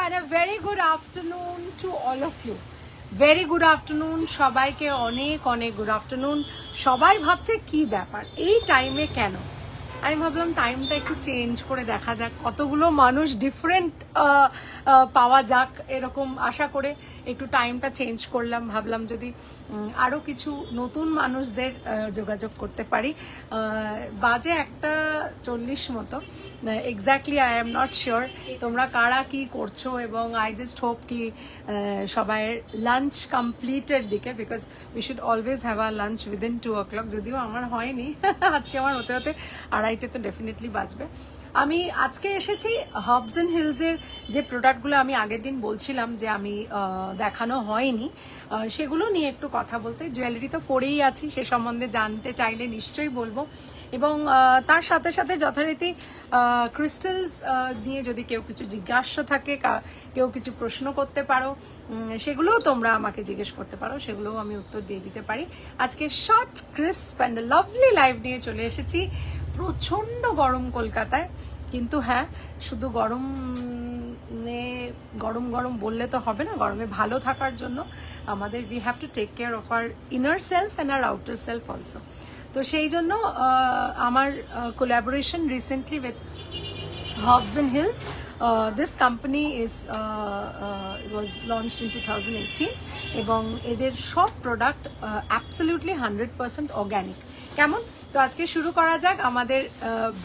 and a very good afternoon to all of you. Very good afternoon সবাইকে অনেক অনেক good afternoon. সবাই ভাবছে কি ব্যাপার এই টাইমে কেন, আমি ভাবলাম টাইমটা একটু চেঞ্জ করে দেখা যাক, কতগুলো মানুষ ডিফারেন্ট পাওয়া যাক, এরকম আশা করে একটু টাইমটা চেঞ্জ করলাম। ভাবলাম যদি আরও কিছু নতুন মানুষদের যোগাযোগ করতে পারি। বাজে 1:40 মতো exactly, I am not sure তোমরা কারা কি করছো, এবং আই জাস্ট হোপ কি সবাই লাঞ্চ কমপ্লিটের দিকে, because we should always have a lunch within 2 o'clock। যদিও আমার হয়নি, আজকে আমার হতে হতে 2:30 তো ডেফিনেটলি বাজবে। আমি আজকে এসেছি হার্বস অ্যান্ড হিলসের যে প্রোডাক্টগুলো আমি আগের দিন বলছিলাম যে আমি দেখানো হয়নি, সেগুলো নিয়ে একটু কথা বলতে। জুয়েলারি তো পরেই আছি, সে সম্বন্ধে জানতে চাইলে নিশ্চয়ই বলবো, এবং তার সাথে সাথে যথারীতি ক্রিস্টালস নিয়ে যদি কেউ কিছু জিজ্ঞাসা থাকে, কেউ কিছু প্রশ্ন করতে পারো, সেগুলোও তোমরা আমাকে জিজ্ঞেস করতে পারো, সেগুলোও আমি উত্তর দিয়ে দিতে পারি। আজকে short crisp and lovely live নিয়ে চলে এসেছি। প্রচণ্ড গরম কলকাতায়, কিন্তু হ্যাঁ, শুধু গরম গরম বললে তো হবে না। গরমে ভালো থাকার জন্য আমাদের we have to take care of our inner self and our outer self also. তো সেই জন্য আমার collaboration recently with Herbs and Hills. This company was launched in 2018 এবং এদের সব প্রোডাক্ট অ্যাবসলিউটলি 100% অর্গ্যানিক। কেমন? তো আজকে শুরু করা যাক আমাদের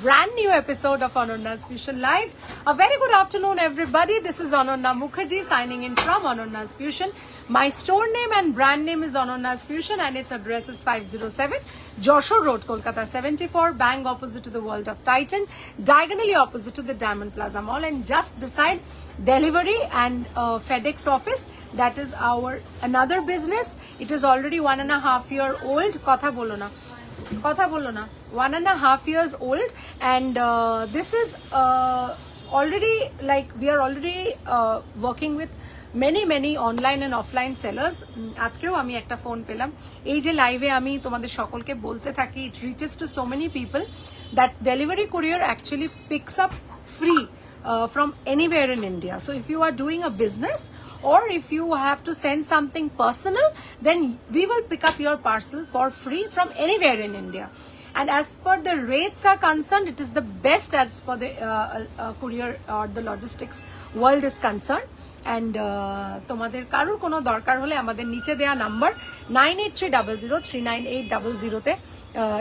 brand new episode of Ananya's Fusion Live. A very good afternoon everybody. This is Ananya Mukherjee signing in from Anonya's Fusion. My store name and brand name is Anonya's Fusion and its address is 507 Joshua Road, Kolkata 74, bang opposite to the World of Titan, diagonally opposite to the Diamond Plaza Mall, and just beside delivery and FedEx office. That is our another business. It is already 1.5 year old. Kotha bolo na 1.5 years old, and this is already, like, we are already working with many online and offline sellers. আজকেও আমি একটা phone পেলাম, এই যে লাইভে আমি তোমাদের সকলকে বলতে থাকি, it reaches to so many people that delivery courier actually picks up free from anywhere in India. So if you are doing a business or if you have to send something personal, then we will pick up your parcel for free from anywhere in India. And as per the rates are concerned, it is the best as per the courier or the logistics world is concerned. And তোমাদের কারোর কোনো দরকার হলে আমাদের নিচে দেওয়া number 9830039800 তে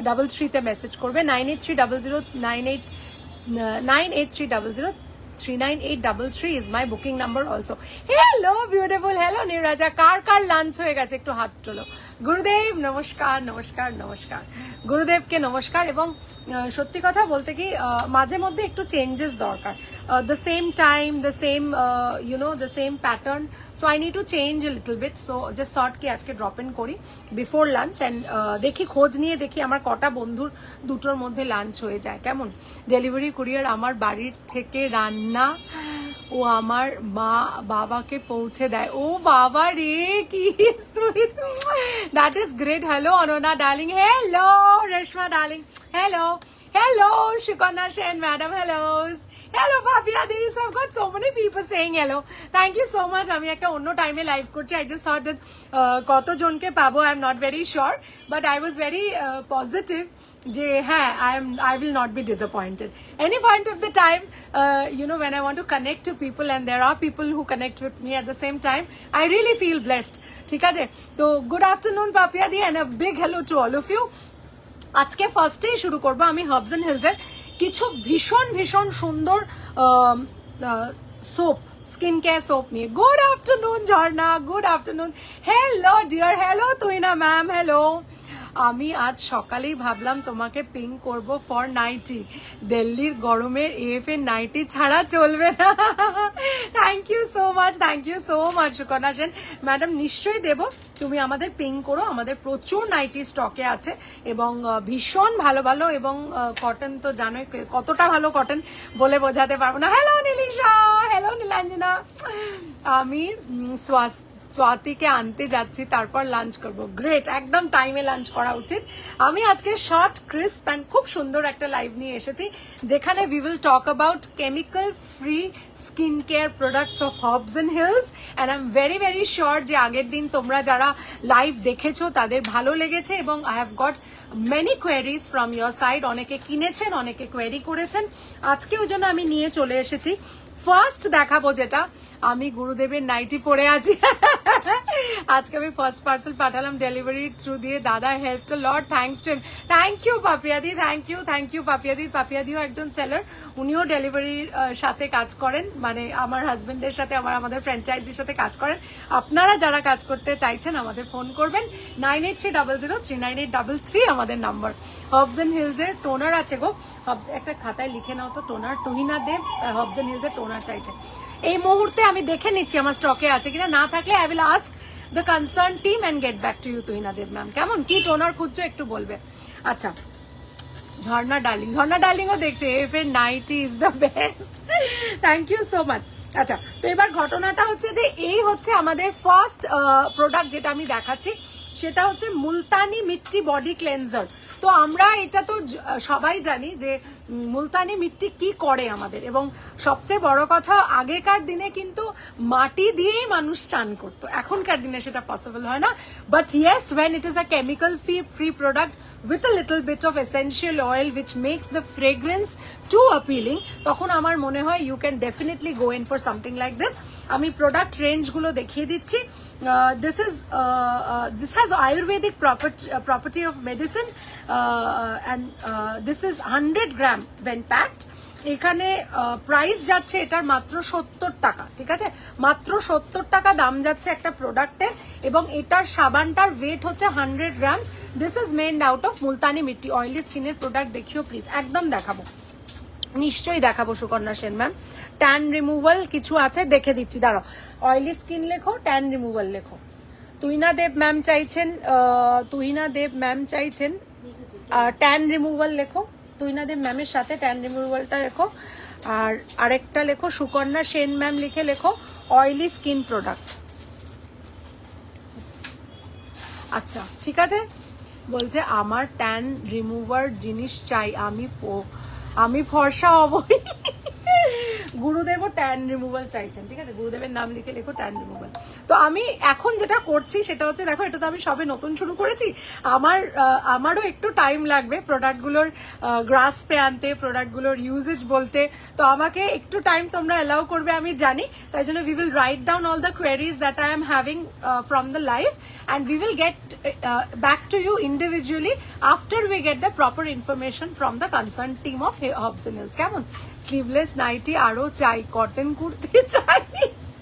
33 তে মেসেজ করবে। 9830398333 is my booking number also. Hello beautiful, hello Niraja, car lunch হয়ে গেছে একটু হাত তোলো। গুরুদেব নমস্কার, নমস্কার নমস্কার, গুরুদেবকে নমস্কার। এবং সত্যি কথা বলতে কি, মাঝে মধ্যে একটু চেঞ্জেস দরকার। The same time, the same the same pattern, so I need to change a little bit. So just thought ki আজকে ড্রপ ইন করি বিফোর লাঞ্চ, অ্যান্ড দেখি খোঁজ নিয়ে দেখি আমার কটা বন্ধুর দুটোর মধ্যে লাঞ্চ হয়ে যায়। কেমন? ডেলিভারি কুরিয়ার আমার বাড়ির থেকে রান্না ও আমার মা বাবাকে পৌঁছে দেয়। ও বাবা রে, কি sweet, that is great. Hello Ananya darling, hello Reshma darling, hello Shikana Shen madam, hello Bhavya Di. So I've got so many people saying hello. Thank you so much. আমি একটা অন্য টাইমে লাইভ করছি। I just thought that কতজনকে পাবো I am not very sure, but I was very positive যে হ্যাঁ, I will not be disappointed any point of the time. When I want to connect to people and there are people who connect with me at the same time, I really feel blessed. ঠিক আছে? তো good afternoon Bhavya Di and a big hello to all of you. আজকে ফার্স্টেই শুরু করবো আমি herbs and হিলসের কিছু ভীষণ সুন্দর সোপ, স্কিন কেয়ার সোপ নিয়ে। Good afternoon Jharna, good afternoon, hello dear, hello Tuina ma'am, hello. আমি আজ সকালেই ভাবলাম তোমাকে পিং করব ফর নাইটি। দিল্লির গরমের এফ এর নাইটি ছাড়া চলবে না। Thank you so much Sukanya Sen madam, নিশ্চয়ই দেব, তুমি আমাদের পিং করো। আমাদের প্রচুর নাইটি স্টকে আছে এবং ভীষণ ভালো এবং কটন তো জানোই কতটা ভালো কটন বলে বোঝাতে পারবো না। Hello Nilisha, hello Nilanjana. আমি স্বাতিকে আনতে যাচ্ছি, তারপর লাঞ্চ করব। গ্রেট, একদম টাইমে লাঞ্চ করা উচিত। আমি আজকে শর্ট ক্রিস্প অ্যান্ড খুব সুন্দর একটা লাইভ নিয়ে এসেছি, যেখানে we will talk about chemical free skin care products of Herbs and Hills. And I am very very sure যে আগের দিন তোমরা যারা লাইভ দেখেছো তাদের ভালো লেগেছে, এবং I have got many queries from your side. অনেকে কিনেছেন, অনেকে কোয়েরি করেছেন। আজকে ওই জন্য আমি নিয়ে চলে এসেছি। ফার্স্ট দেখাবো যেটা, আমি গুরুদেবের নাইটি পরে আছি। আজকে আমি ফার্স্ট পার্সেল পাঠালাম ডেলিভারি থ্রু দিয়ে, দাদা help to lot, thanks to him. Thank you পাপিয়াদি, থ্যাংক ইউ পাপিয়াদি। পাপিয়াদিও একজন সেলার, উনিও ডেলিভারির সাথে কাজ করেন, মানে আমার হাজবেন্ডের সাথে, আমাদের ফ্র্যাঞ্চাইজির সাথে কাজ করেন। আপনারা যারা কাজ করতে চাইছেন আমাদের ফোন করবেন, 9830039833 আমাদের নাম্বার। হবস অ্যান্ড হিলস এর টোনার আছে গো, হবস একটা খাতায় লিখে নাও তো, toner. Tuhina Deb Herbs and Hills এর টোনার চাইছে। এই মুহূর্তে আমি দেখে নিচ্ছি আমার স্টকে আছে কিনা, না থাকলে I will ask the concern team and get back to you. Tuhina Deb ma'am, কেমন কি টোনার খুঁজছো একটু বলবে। আচ্ছা, ঝর্ণা ডার্লিংও দেখছে, এফ এর nighty is the best, thank you so much. আচ্ছা, তো এবার ঘটনাটা হচ্ছে যে এই হচ্ছে আমাদের ফার্স্ট প্রোডাক্ট যেটা আমি দেখাচ্ছি, সেটা হচ্ছে মুলতানি মিট্টি বডি ক্লেনজার। তো আমরা এটা তো সবাই জানি যে মুলতানি মিট্টি কি করে আমাদের, এবং সবচেয়ে বড় কথা আগেকার দিনে কিন্তু মাটি দিয়েই মানুষ চান করতো, এখনকার দিনে সেটা পসিবল হয় না। But yes, when it is a chemical free product with a little bit of essential oil which makes the fragrance too appealing, তখন আমার মনে হয় you can definitely go in for something like this. আমি product range গুলো দেখিয়ে দিচ্ছি। This has Ayurvedic property of medicine, and this is 100 gram when packed. এখানে price যাচ্ছে এটার মাত্র 70 টাকা, ঠিক আছে, মাত্র 70 টাকা দাম যাচ্ছে একটা প্রোডাক্টের, এবং এটার সাবানটার ওয়েট হচ্ছে 100 grams. This is made out of Multani mitti. Oily স্কিনের প্রোডাক্ট দেখিও প্লিজ, একদম দেখাবো, নিশ্চয়ই দেখাবো Sukanya Sen ma'am. Tan removal কিছু আছে, দেখে দিচ্ছি, দাঁড়াও। অয়েলি স্কিন লেখো, ট্যান রিমুভাল লেখো। তুহিনা দেব ম্যাম চাইছেন ট্যান রিমুভাল লেখো, তুহিনা দেব ম্যামের সাথে ট্যান রিমুভালটা লেখো, আর আরেকটা লেখো সুকন্যা সেন ম্যাম লিখে লেখো অয়েলি স্কিন প্রোডাক্ট। আচ্ছা, ঠিক আছে, বলছে আমার ট্যান রিমুভার জিনিস চাই, আমি ফর্সা হবই। গুরুদেবও ট্যান রিমুভাল চাইছেন, ঠিক আছে, গুরুদেবের নাম লিখে লেখো ট্যান রিমুভাল। তো আমি এখন যেটা করছি সেটা হচ্ছে, দেখো এটা তো আমি সবে নতুন শুরু করেছি, আমারও একটু টাইম লাগবে প্রোডাক্টগুলোর গ্রাসপে আনতে, প্রোডাক্টগুলোর ইউজেজ বলতে। তো আমাকে একটু টাইম তোমরা অ্যালাউ করবে আমি জানি, তাই জন্য we will write down all the queries that I am having from the live, and we will get back to you individually after we get the proper information from the concerned team of Hobs and Hills. কেমন sleeveless nightie আরো চাই, cotton kurti চাই,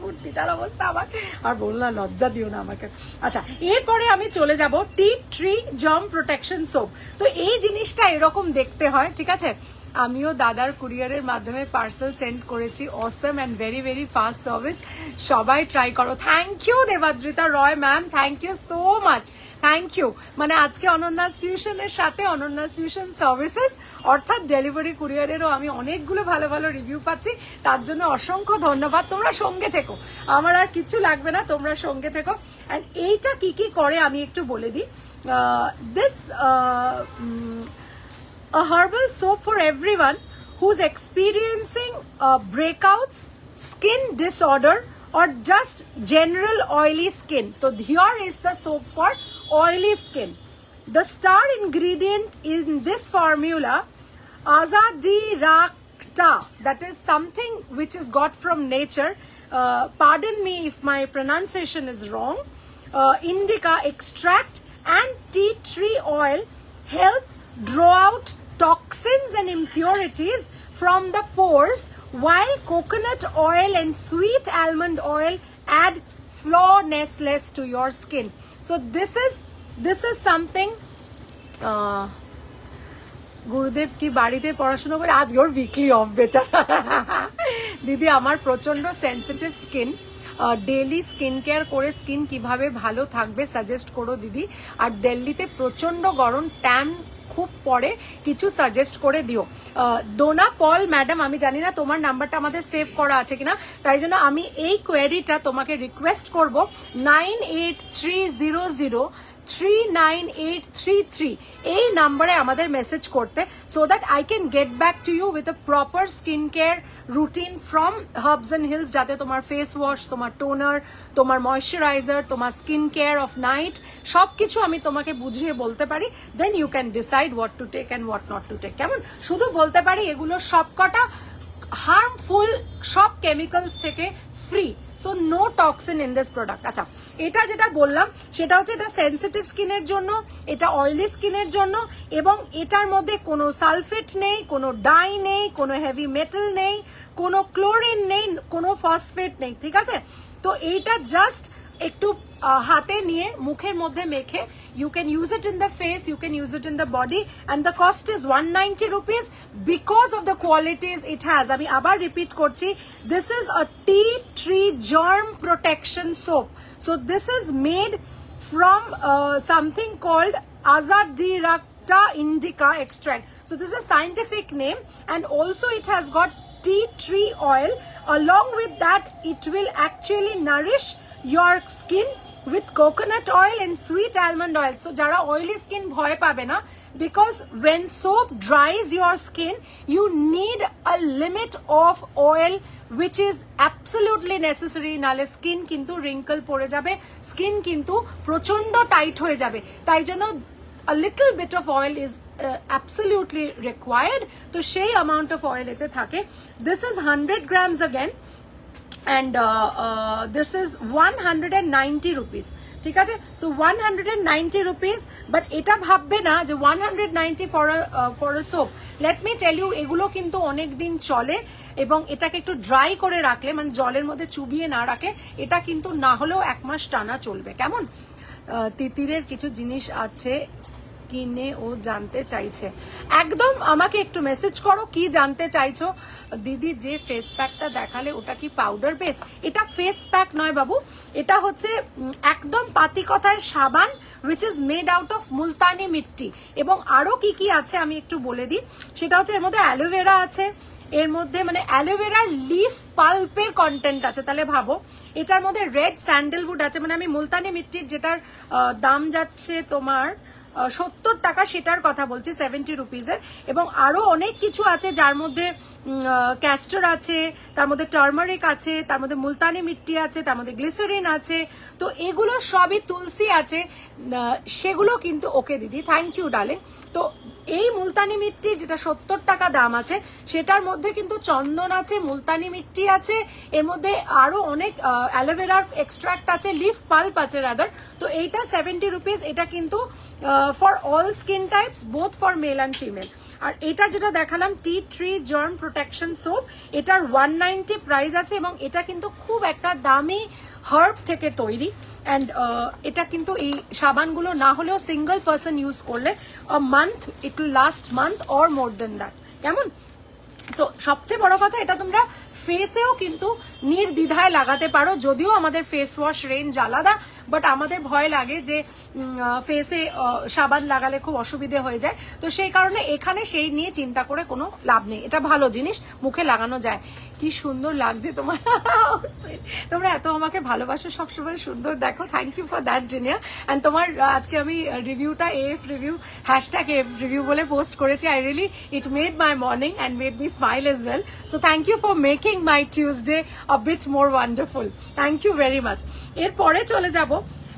কুর্তিটার অবস্থা আমার আর বললাম, লজ্জা দিও না আমাকে। আচ্ছা, এরপরে আমি চলে যাব টি ট্রি জার্ম প্রোটেকশন সোপ। তো এই জিনিসটা এরকম দেখতে হয়, ঠিক আছে, আমিও দাদার কুরিয়ারের মাধ্যমে পার্সেল সেন্ড করেছি। Awesome and very very fast service, সবাই ট্রাই করো। Thank you Debadrita Roy ma'am, thank you so much, thank you. মানে আজকে অনন্যাস ফিউশনের সাথে অনন্যাস ফিউশন সার্ভিসেস অর্থাৎ ডেলিভারি কুরিয়ারেরও আমি অনেকগুলো ভালো ভালো রিভিউ পাচ্ছি, তার জন্য অসংখ্য ধন্যবাদ। তোমরা সঙ্গে থেকো, আমার আর কিছু লাগবে না, তোমরা সঙ্গে থেকো। অ্যান্ড এইটা কি কি করে আমি একটু বলে দিই। This a herbal soap for everyone who's experiencing breakouts, skin disorder, or just general oily skin. So here is the soap for oily skin. The star ingredient in this formula, Azadirachta, that is something which is got from nature. Pardon me if my pronunciation is wrong. Indica extract and tea tree oil help draw out toxins and impurities from the pores, while coconut oil and sweet almond oil add flawlessness to your skin. So this is something. গুরুদেব কি বাড়িতে পড়াশোনা করে? আজকে ওর weekly of বেচারা। দিদি আমার প্রচন্ড sensitive skin, daily skin care করে স্কিন কিভাবে ভালো থাকবে সাজেস্ট করো দিদি। আর দিল্লিতে প্রচন্ড গরম, ট্যান খুব পরে কিছু সাজেস্ট করে দিও। ডোনা পল ম্যাডাম, আমি জানি না তোমার নাম্বারটা আমাদের সেভ করা আছে কিনা, তাই জন্য আমি এই কোয়েরিটা তোমাকে রিকোয়েস্ট করব 9830039833 এই নাম্বারে আমাদের মেসেজ করতে, so that I can get back to you with a proper skin care routine from Herbs and Hills, যাতে তোমার ফেস ওয়াশ, তোমার টোনার, তোমার ময়শ্চারাইজার, তোমার স্কিন কেয়ার অফ নাইট সবকিছু আমি তোমাকে বুঝিয়ে বলতে পারি। Then you can decide what to take and what not to take. কেমন? শুধু বলতে পারি এগুলো সবকটা হার্মফুল, সব কেমিক্যালস থেকে free, so no toxin in this product. আচ্ছা, এটা যেটা বললাম সেটা হচ্ছে এটা সেন্সিটিভ স্কিনের জন্য, এটা অয়েলি স্কিনের জন্য, এবং এটার মধ্যে কোনো সালফেট নেই, কোনো ডাই নেই, কোনো হেভি মেটাল নেই, কোনো ক্লোরিন নেই, কোনো ফসফেট নেই, ঠিক আছে? তো এইটা জাস্ট একটু হাতে নিয়ে মুখের মধ্যে মেখে you can use it in the face, you can use it in the body, and the cost is 190 rupees because of the qualities it has. আমি আবার রিপিট করছি, this is a tea tree germ protection soap. So this is made from something called Azadirachta indica extract. So this is a scientific name, and also it has got tea tree oil. Along with that, it will actually nourish your skin with coconut oil and sweet almond oil. So jara oily skin bhoy pabe na, because when soap dries your skin, you need a limit of oil which is absolutely necessary, nale skin kintu wrinkle pore jabe, skin kintu prochondo tight hoye jabe, tai jonno a little bit of oil is absolutely required. To সেই amount of oil ete thake. This is 100 grams again, and this is 190 rupees, ঠিক আছে? So 190 rupees, but এটা ভাববে না যে 190 for a soap. Let me tell you, এগুলো কিন্তু অনেক দিন চলে, এবং এটাকে একটু ড্রাই করে রাখলে, মানে জলের মধ্যে চুবিয়ে না রাখে, এটা কিন্তু না হলেও 1 মাস টানা চলবে। কেমন? তিতিরের কিছু জিনিস আছে কিনে ও জানতে চাইছে, একদম আমাকে একটু মেসেজ করো কি জানতে চাইছো। দিদি যে ফেস প্যাকটা দেখালে ওটা কি পাউডার বেস? এটা ফেস প্যাক নয় বাবু, এটা হচ্ছে একদম পাতি কথায় সাবান, which is made out of Multani মিট্টি। এবং আরো কি কি আছে আমি একটু বলে দিই, সেটা হচ্ছে এর মধ্যে অ্যালোভেরা আছে, এর মধ্যে মানে অ্যালোভেরার লিফ পাল্পের কন্টেন্ট আছে। তাহলে ভাবো, এটার মধ্যে রেড স্যান্ডেলউড আছে, মানে আমি মুলতানি মিট্টির যেটার দাম যাচ্ছে তোমার 70 টাকা, সেটার কথা বলছি, 70 রুপিজের। এবং আরো অনেক কিছু আছে, যার মধ্যে ক্যাস্টর আছে, তার মধ্যে টার্মারিক আছে, তার মধ্যে মুলতানি মিট্টি আছে, তার মধ্যে গ্লিসারিন আছে। তো এগুলো সবই, তুলসী আছে, সেগুলো কিন্তু ওকে দিদি, থ্যাংক ইউ ডার্লিং। তো এই মুলতানি মিট্টি যেটা 70 টাকা দাম আছে, সেটার মধ্যে কিন্তু চন্দন আছে, মুলতানি মিট্টি আছে, এর মধ্যে আরো অনেক অ্যালোভেরার এক্সট্রাক্ট আছে, লিফ পাল্প আছে রাদার। তো এইটা 70 রুপিস, এটা কিন্তু for all skin types, both for male and female. আর এটা যেটা দেখালাম tea tree germ protection soap, এটার 190 প্রাইস আছে, এবং এটা কিন্তু খুব একটা দামি হার্ব থেকে তৈরি। অ্যান্ড এটা কিন্তু এই সাবানগুলো না হলেও সিঙ্গল পার্সন ইউজ করলে month, it will last month or more than that. কেমন? সো সবচেয়ে বড় কথা, এটা তোমরা ফেসেও কিন্তু নির্দ্বিধায় লাগাতে পারো, যদিও আমাদের ফেস ওয়াশ রেঞ্জ আলাদা, বাট আমাদের ভয় লাগে যে ফেসে সাবান লাগালে খুব অসুবিধে হয়ে যায়। তো সেই কারণে এখানে সেই নিয়ে চিন্তা করে কোনো লাভ নেই, এটা ভালো জিনিস, মুখে লাগানো যায়। কি সুন্দর লাগছে তোমার, তোমরা এত আমাকে ভালোবাসো, সবসময় সুন্দর দেখো, thank you for that Jinia. And তোমার আজকে আমি রিভিউটা AF review hashtag AF review বলে পোস্ট করেছি। I really, it made my morning and made me smile as well. So thank you for making my Tuesday a bit more wonderful, thank you very much. এরপরে চলে যাব,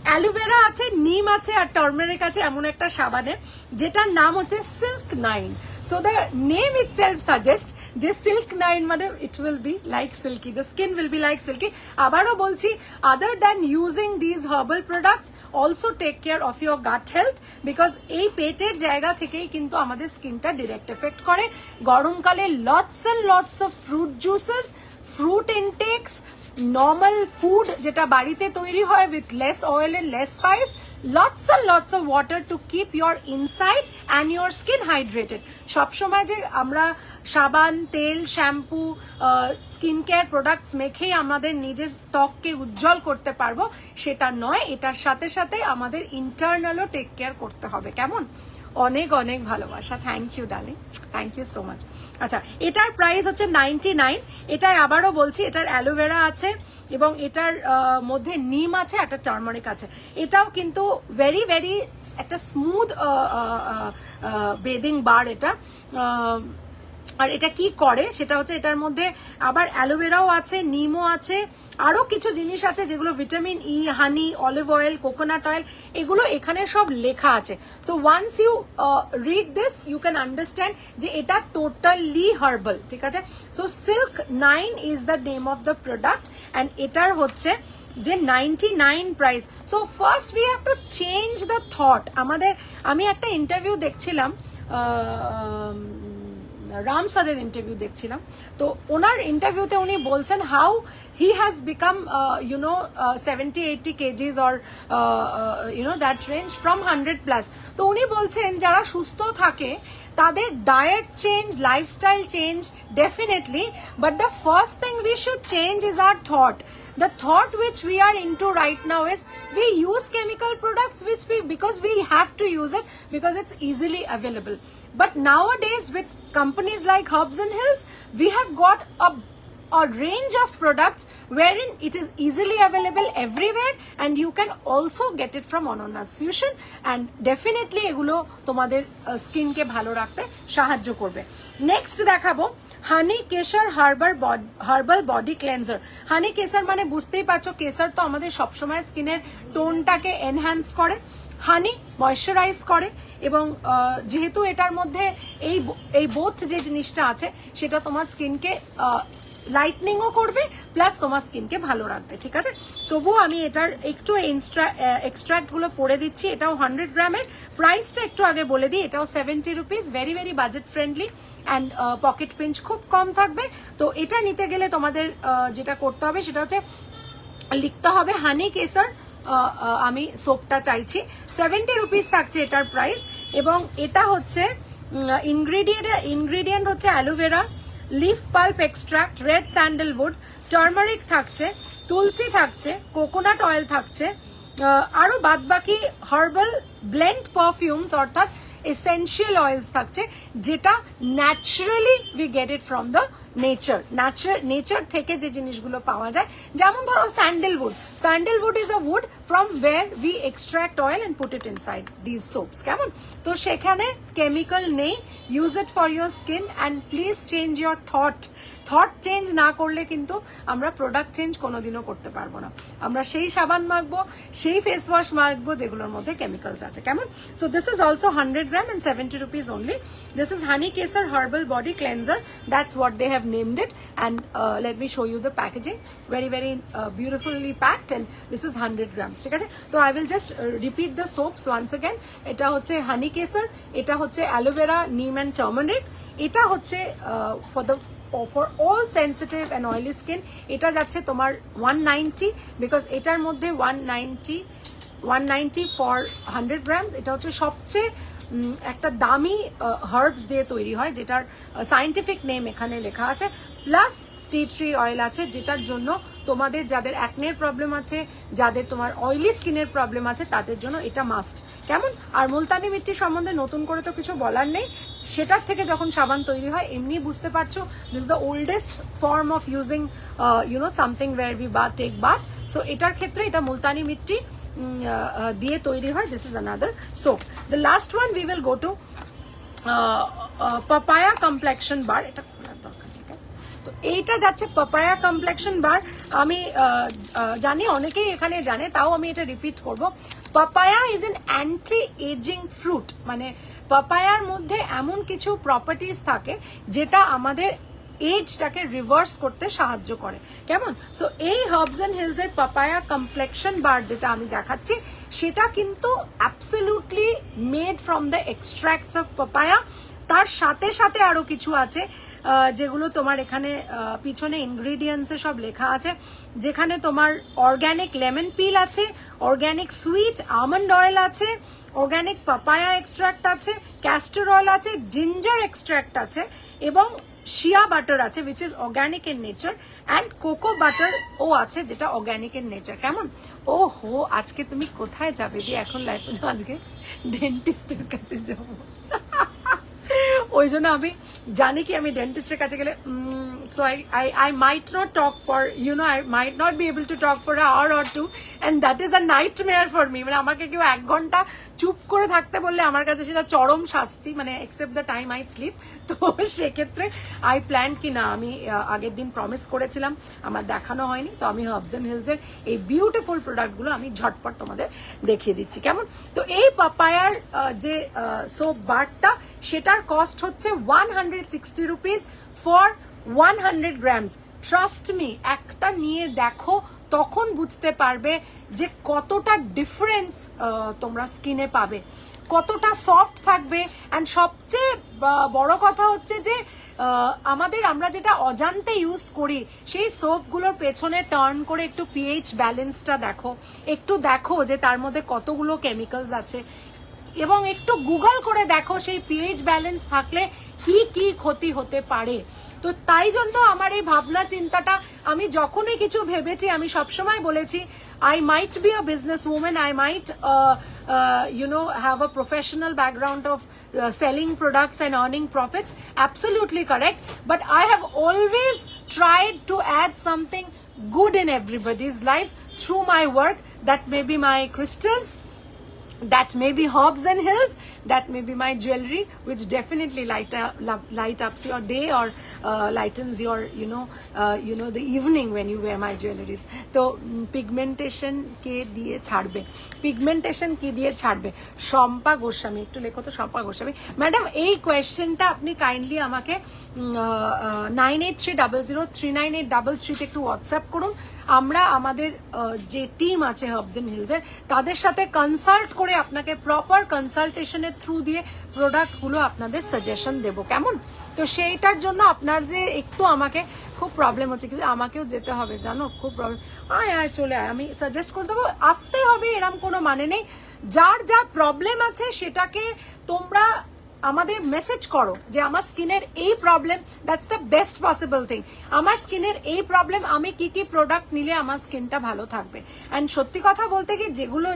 aloe vera আছে, নিম আছে, আর turmeric আছে এমন একটা সাবানে, যেটার নাম হচ্ছে silk 9। So the name itself suggests যে silk 9 মানে it will be like silky, the skin will be like silky. আবারও বলছি, other than using these herbal products, also take care of your gut health, because এই পেটের জায়গা থেকেই কিন্তু আমাদের স্কিনটা ডিরেক্ট এফেক্ট করে। গরমকালে lots and lots of fruit juices, fruit intakes, normal food যেটা বাড়িতে তৈরি হয় with less oil and less spice, lots and lots of water to keep your inside and your skin hydrated. সবসময় যে আমরা সাবান, তেল, শ্যাম্পু, স্কিন কেয়ার প্রোডাক্টস মেখেই আমাদের নিজের ত্বককে উজ্জ্বল করতে পারবো সেটা নয়, এটার সাথে সাথে আমাদের ইন্টারনালও টেক কেয়ার করতে হবে। কেমন? অনেক অনেক ভালোবাসা, thank you darling, thank you so much. আচ্ছা, এটার প্রাইস হচ্ছে 99। এটাই আবারও বলছি, এটার অ্যালোভেরা আছে এবং এটার মধ্যে নিম আছে, একটা টার্মারিক আছে। এটাও কিন্তু ভেরি ভেরি একটা স্মুথ বেদিং বার এটা। আর এটা কি করে সেটা হচ্ছে এটার মধ্যে আবার অ্যালোভেরাও আছে, নিমও আছে, আরো কিছু জিনিস আছে যেগুলো vitamin E, honey, olive oil, coconut oil, এগুলো এখানে সব লেখা আছে। So once you read this you can understand যে এটা টোটালি হার্বাল, ঠিক আছে। So silk 9 is the name of the product and এটার হচ্ছে যে 99 price. So first we have to change the thought. আমি একটা ইন্টারভিউ দেখছিলাম, রাম স্যারের ইন্টারভিউ দেখছিলাম, তো ওনার ইন্টারভিউতে উনি বলছেন how he has become 70-80 KGs or that range from 100+। তো উনি বলছেন যারা সুস্থ থাকে তাদের diet change, lifestyle change definitely, but the first thing we should change is our thought. The thought which we are into right now is we use chemical products because we have to use it because it's easily available. But nowadays with companies like Herbs and Hills, we have got a range of products wherein it is easily available everywhere and you can also get it from Anonna's Fusion and definitely এগুলো তোমাদের স্কিনকে ভালো রাখতে সাহায্য করবে। Next দেখাবো হানি Kesar herbal body cleanser. হানি কেসার মানে বুঝতেই পারছো, কেসার তো আমাদের সবসময় স্কিনের টোনটাকে এনহ্যান্স করে, হানি ময়শ্চারাইজ করে এবং যেহেতু এটার মধ্যে এই বোথ যে জিনিসটা আছে সেটা তোমার স্কিনকে লাইটনিংও করবে প্লাস তোমার স্কিনকে ভালো রাখবে, ঠিক আছে। তবুও আমি এটার একটু এক্সট্রাক্টগুলো পরে দিচ্ছি। এটাও 100 গ্রামের, প্রাইসটা একটু আগে বলে দিই, এটাও 70 rupees, very very budget friendly and pocket pinch খুব কম থাকবে। তো এটা নিতে গেলে তোমাদের যেটা করতে হবে সেটা হচ্ছে লিখতে হবে হানি কেসার, আমি সোপটা চাইছি, 70 রুপিস থাকছে এটার প্রাইস। এবং এটা হচ্ছে ইনগ্রিডিয়েন্ট হচ্ছে aloe vera, leaf pulp extract, red sandalwood, turmeric থাকছে, তুলসী থাকছে, কোকোনাট অয়েল থাকছে, আরো বাদবাকি হার্বাল ব্লেন্ড পারফিউমস অর্থাৎ এসেনশিয়াল অয়েলস থাকছে, যেটা naturally we get it from the nature থেকে যে জিনিসগুলো পাওয়া যায়। যেমন ধরো sandalwood is a wood from where we extract oil and put it inside this soaps, কেমন। তো সেখানে কেমিক্যাল নেই, use it for your skin and please change your thought change না করলে কিন্তু আমরা প্রোডাক্ট চেঞ্জ কোনোদিনও করতে পারবো না। আমরা সেই সাবান মাখবো, সেই ফেস ওয়াশ মাখবো যেগুলোর মধ্যে কেমিক্যালস আছে, কেমন। So this is also 100 gram and 70 rupees only. This is Honey Kesar Herbal Body Cleanser. That's what they have named it. And let me show you the packaging. Very very beautifully packed and this is 100 grams. ঠিক আছে, তো I will just repeat the soaps once again. এটা হচ্ছে Honey Kesar, এটা হচ্ছে aloe vera, নিম and turmeric, এটা হচ্ছে for all sensitive and oily skin এটা যাচ্ছে তোমার 190 because এটার মধ্যে 190 for 100 grams। এটা হচ্ছে সবচেয়ে একটা দামি হার্বস দিয়ে তৈরি হয়, যেটার সায়েন্টিফিক নেম এখানে লেখা আছে, প্লাস টি ট্রি অয়েল আছে, যেটার জন্য তোমাদের যাদের অ্যাকনের প্রবলেম আছে, যাদের তোমার অয়েলি স্কিনের প্রবলেম আছে তাদের জন্য এটা মাস্ট, কেমন। আর মুলতানি মিট্টি সম্বন্ধে নতুন করে তো কিছু বলার নেই, সেটার থেকে যখন সাবান তৈরি হয় এমনি বুঝতে পারছো this the oldest form of using something where we take bath. So এটার ক্ষেত্রে এটা মুলতানি মিট্টি দিয়ে তৈরি হয়। This is another soap. The last one we will go to papaya complexion bar. এটা খোলার দরকার, তো এইটা যাচ্ছে পাপায়া কমপ্লেকশন বার। আমি জানি অনেকেই এখানে জানে, তাও আমি এটা রিপিট করব। Papaya is an anti ageing fruit, মানে পাপায়ার মধ্যে এমন কিছু প্রপার্টিজ থাকে যেটা আমাদের এজটাকে রিভার্স করতে সাহায্য করে, কেমন। সো এই হার্বস এন্ড হিলস এর পাপায়া কমপ্লেকশন বার যেটা আমি দেখাচ্ছি সেটা কিন্তু absolutely made from the extracts of papaya. তার সাথে সাথে আরো কিছু আছে যেগুলো তোমার এখানে পিছনে ইনগ্রিডিয়েন্টসে সব লেখা আছে, যেখানে তোমার অর্গ্যানিক লেমন পিল আছে, অর্গ্যানিক সুইট আমন্ড অয়েল আছে, অর্গ্যানিক পাপায়া এক্সট্রাক্ট আছে, ক্যাস্টর অয়েল আছে, জিঞ্জার এক্সট্রাক্ট আছে এবং শিয়া বাটার আছে which is organic in nature, and cocoa butter ও আছে যেটা অর্গানিক ইন নেচার। কেমন? ও হো, আজকে তুমি কোথায় যাবে দিয়ে এখন লাইফে? আজকে ডেন্টিস্টের কাছে যাবো। ওই জন্য আমি জানি কি আমি ডেন্টিস্টের কাছে গেলে so I might not talk for, you know, I might not be able to talk for an hour or two, and that is a nightmare for me. মানে আমাকে কেউ 1 ঘন্টা চুপ করে থাকতে বললে আমার কাছে সেটা চরম শাস্তি, মানে except the time I sleep. তো সেক্ষেত্রে আই প্ল্যান কি না, আমি আগের দিন প্রমিস করেছিলাম, আমার দেখানো হয়নি, তো আমি হার্বস এন্ড হিলসের এই বিউটিফুল প্রোডাক্টগুলো আমি ঝটপট তোমাদের দেখিয়ে দিচ্ছি। কেমন? তো এই পাপায়ার যে সোপ বারটা, সেটার কস্ট হচ্ছে 160 rupees for 100 grams. Trust me, একটা নিয়ে দেখো, তখন বুঝতে পারবে যে কতটা ডিফারেন্স তোমরা স্কিনে পাবে, কতটা সফট থাকবে। অ্যান্ড সবচেয়ে বড় কথা হচ্ছে যে আমরা যেটা অজান্তে ইউজ করি, সেই সোপগুলোর পেছনে টার্ন করে একটু পিএইচ ব্যালেন্সটা দেখো, একটু দেখো যে তার মধ্যে কতগুলো কেমিক্যালস আছে, এবং একটু গুগল করে দেখো সেই পিএইচ ব্যালেন্স থাকলে কি কি ক্ষতি হতে পারে। তো তাই জন্য আমার এই ভাবনা চিন্তাটা, আমি যখনই কিছু ভেবেছি আমি সবসময় বলেছি I might be a businesswoman, I might have a professional background of selling products and earning profits, absolutely correct, but I have always tried to add something good in everybody's life through my work. That may be my crystals, that may be Herbs and Hills, that may be my jewelry, which definitely light ups your day or lightens your the evening when you wear my jewelries. So pigmentation ke diye chhadbe, pigmentation ki diye chhadbe? Shampa Goswami, ekটু লেখো তো Shampa Goswami madam. এই কোয়েশ্চেনটা আপনি kindly আমাকে 9830039833 তে একটু WhatsApp করুন। আমরা আমাদের যে টিম আছে হার্বস এন্ড হিলসের, তাদের সাথে কনসাল্ট করে আপনাকে প্রপার কনসালটেশনের থ্রু দিয়ে প্রোডাক্টগুলো আপনাদের সাজেশন দেবো। কেমন? তো সেইটার জন্য আপনাদের একটু আমাকে খুব প্রবলেম হচ্ছে, কিন্তু আমাকেও যেতে হবে জানো, খুব প্রবলেম। আয় চলে আয়, আমি সাজেস্ট করে দেবো, আসতে হবে এরম কোনো মানে নেই। যার যা প্রবলেম আছে সেটাকে তোমরা আমাদের মেসেজ করো যে আমার স্কিনের এই problem, that's the best possible thing. আমার স্কিনের এই প্রবলেম, আমি কি কি প্রোডাক্ট নিলে আমার স্কিনটা ভালো থাকবে। অ্যান্ড সত্যি কথা বলতে কি,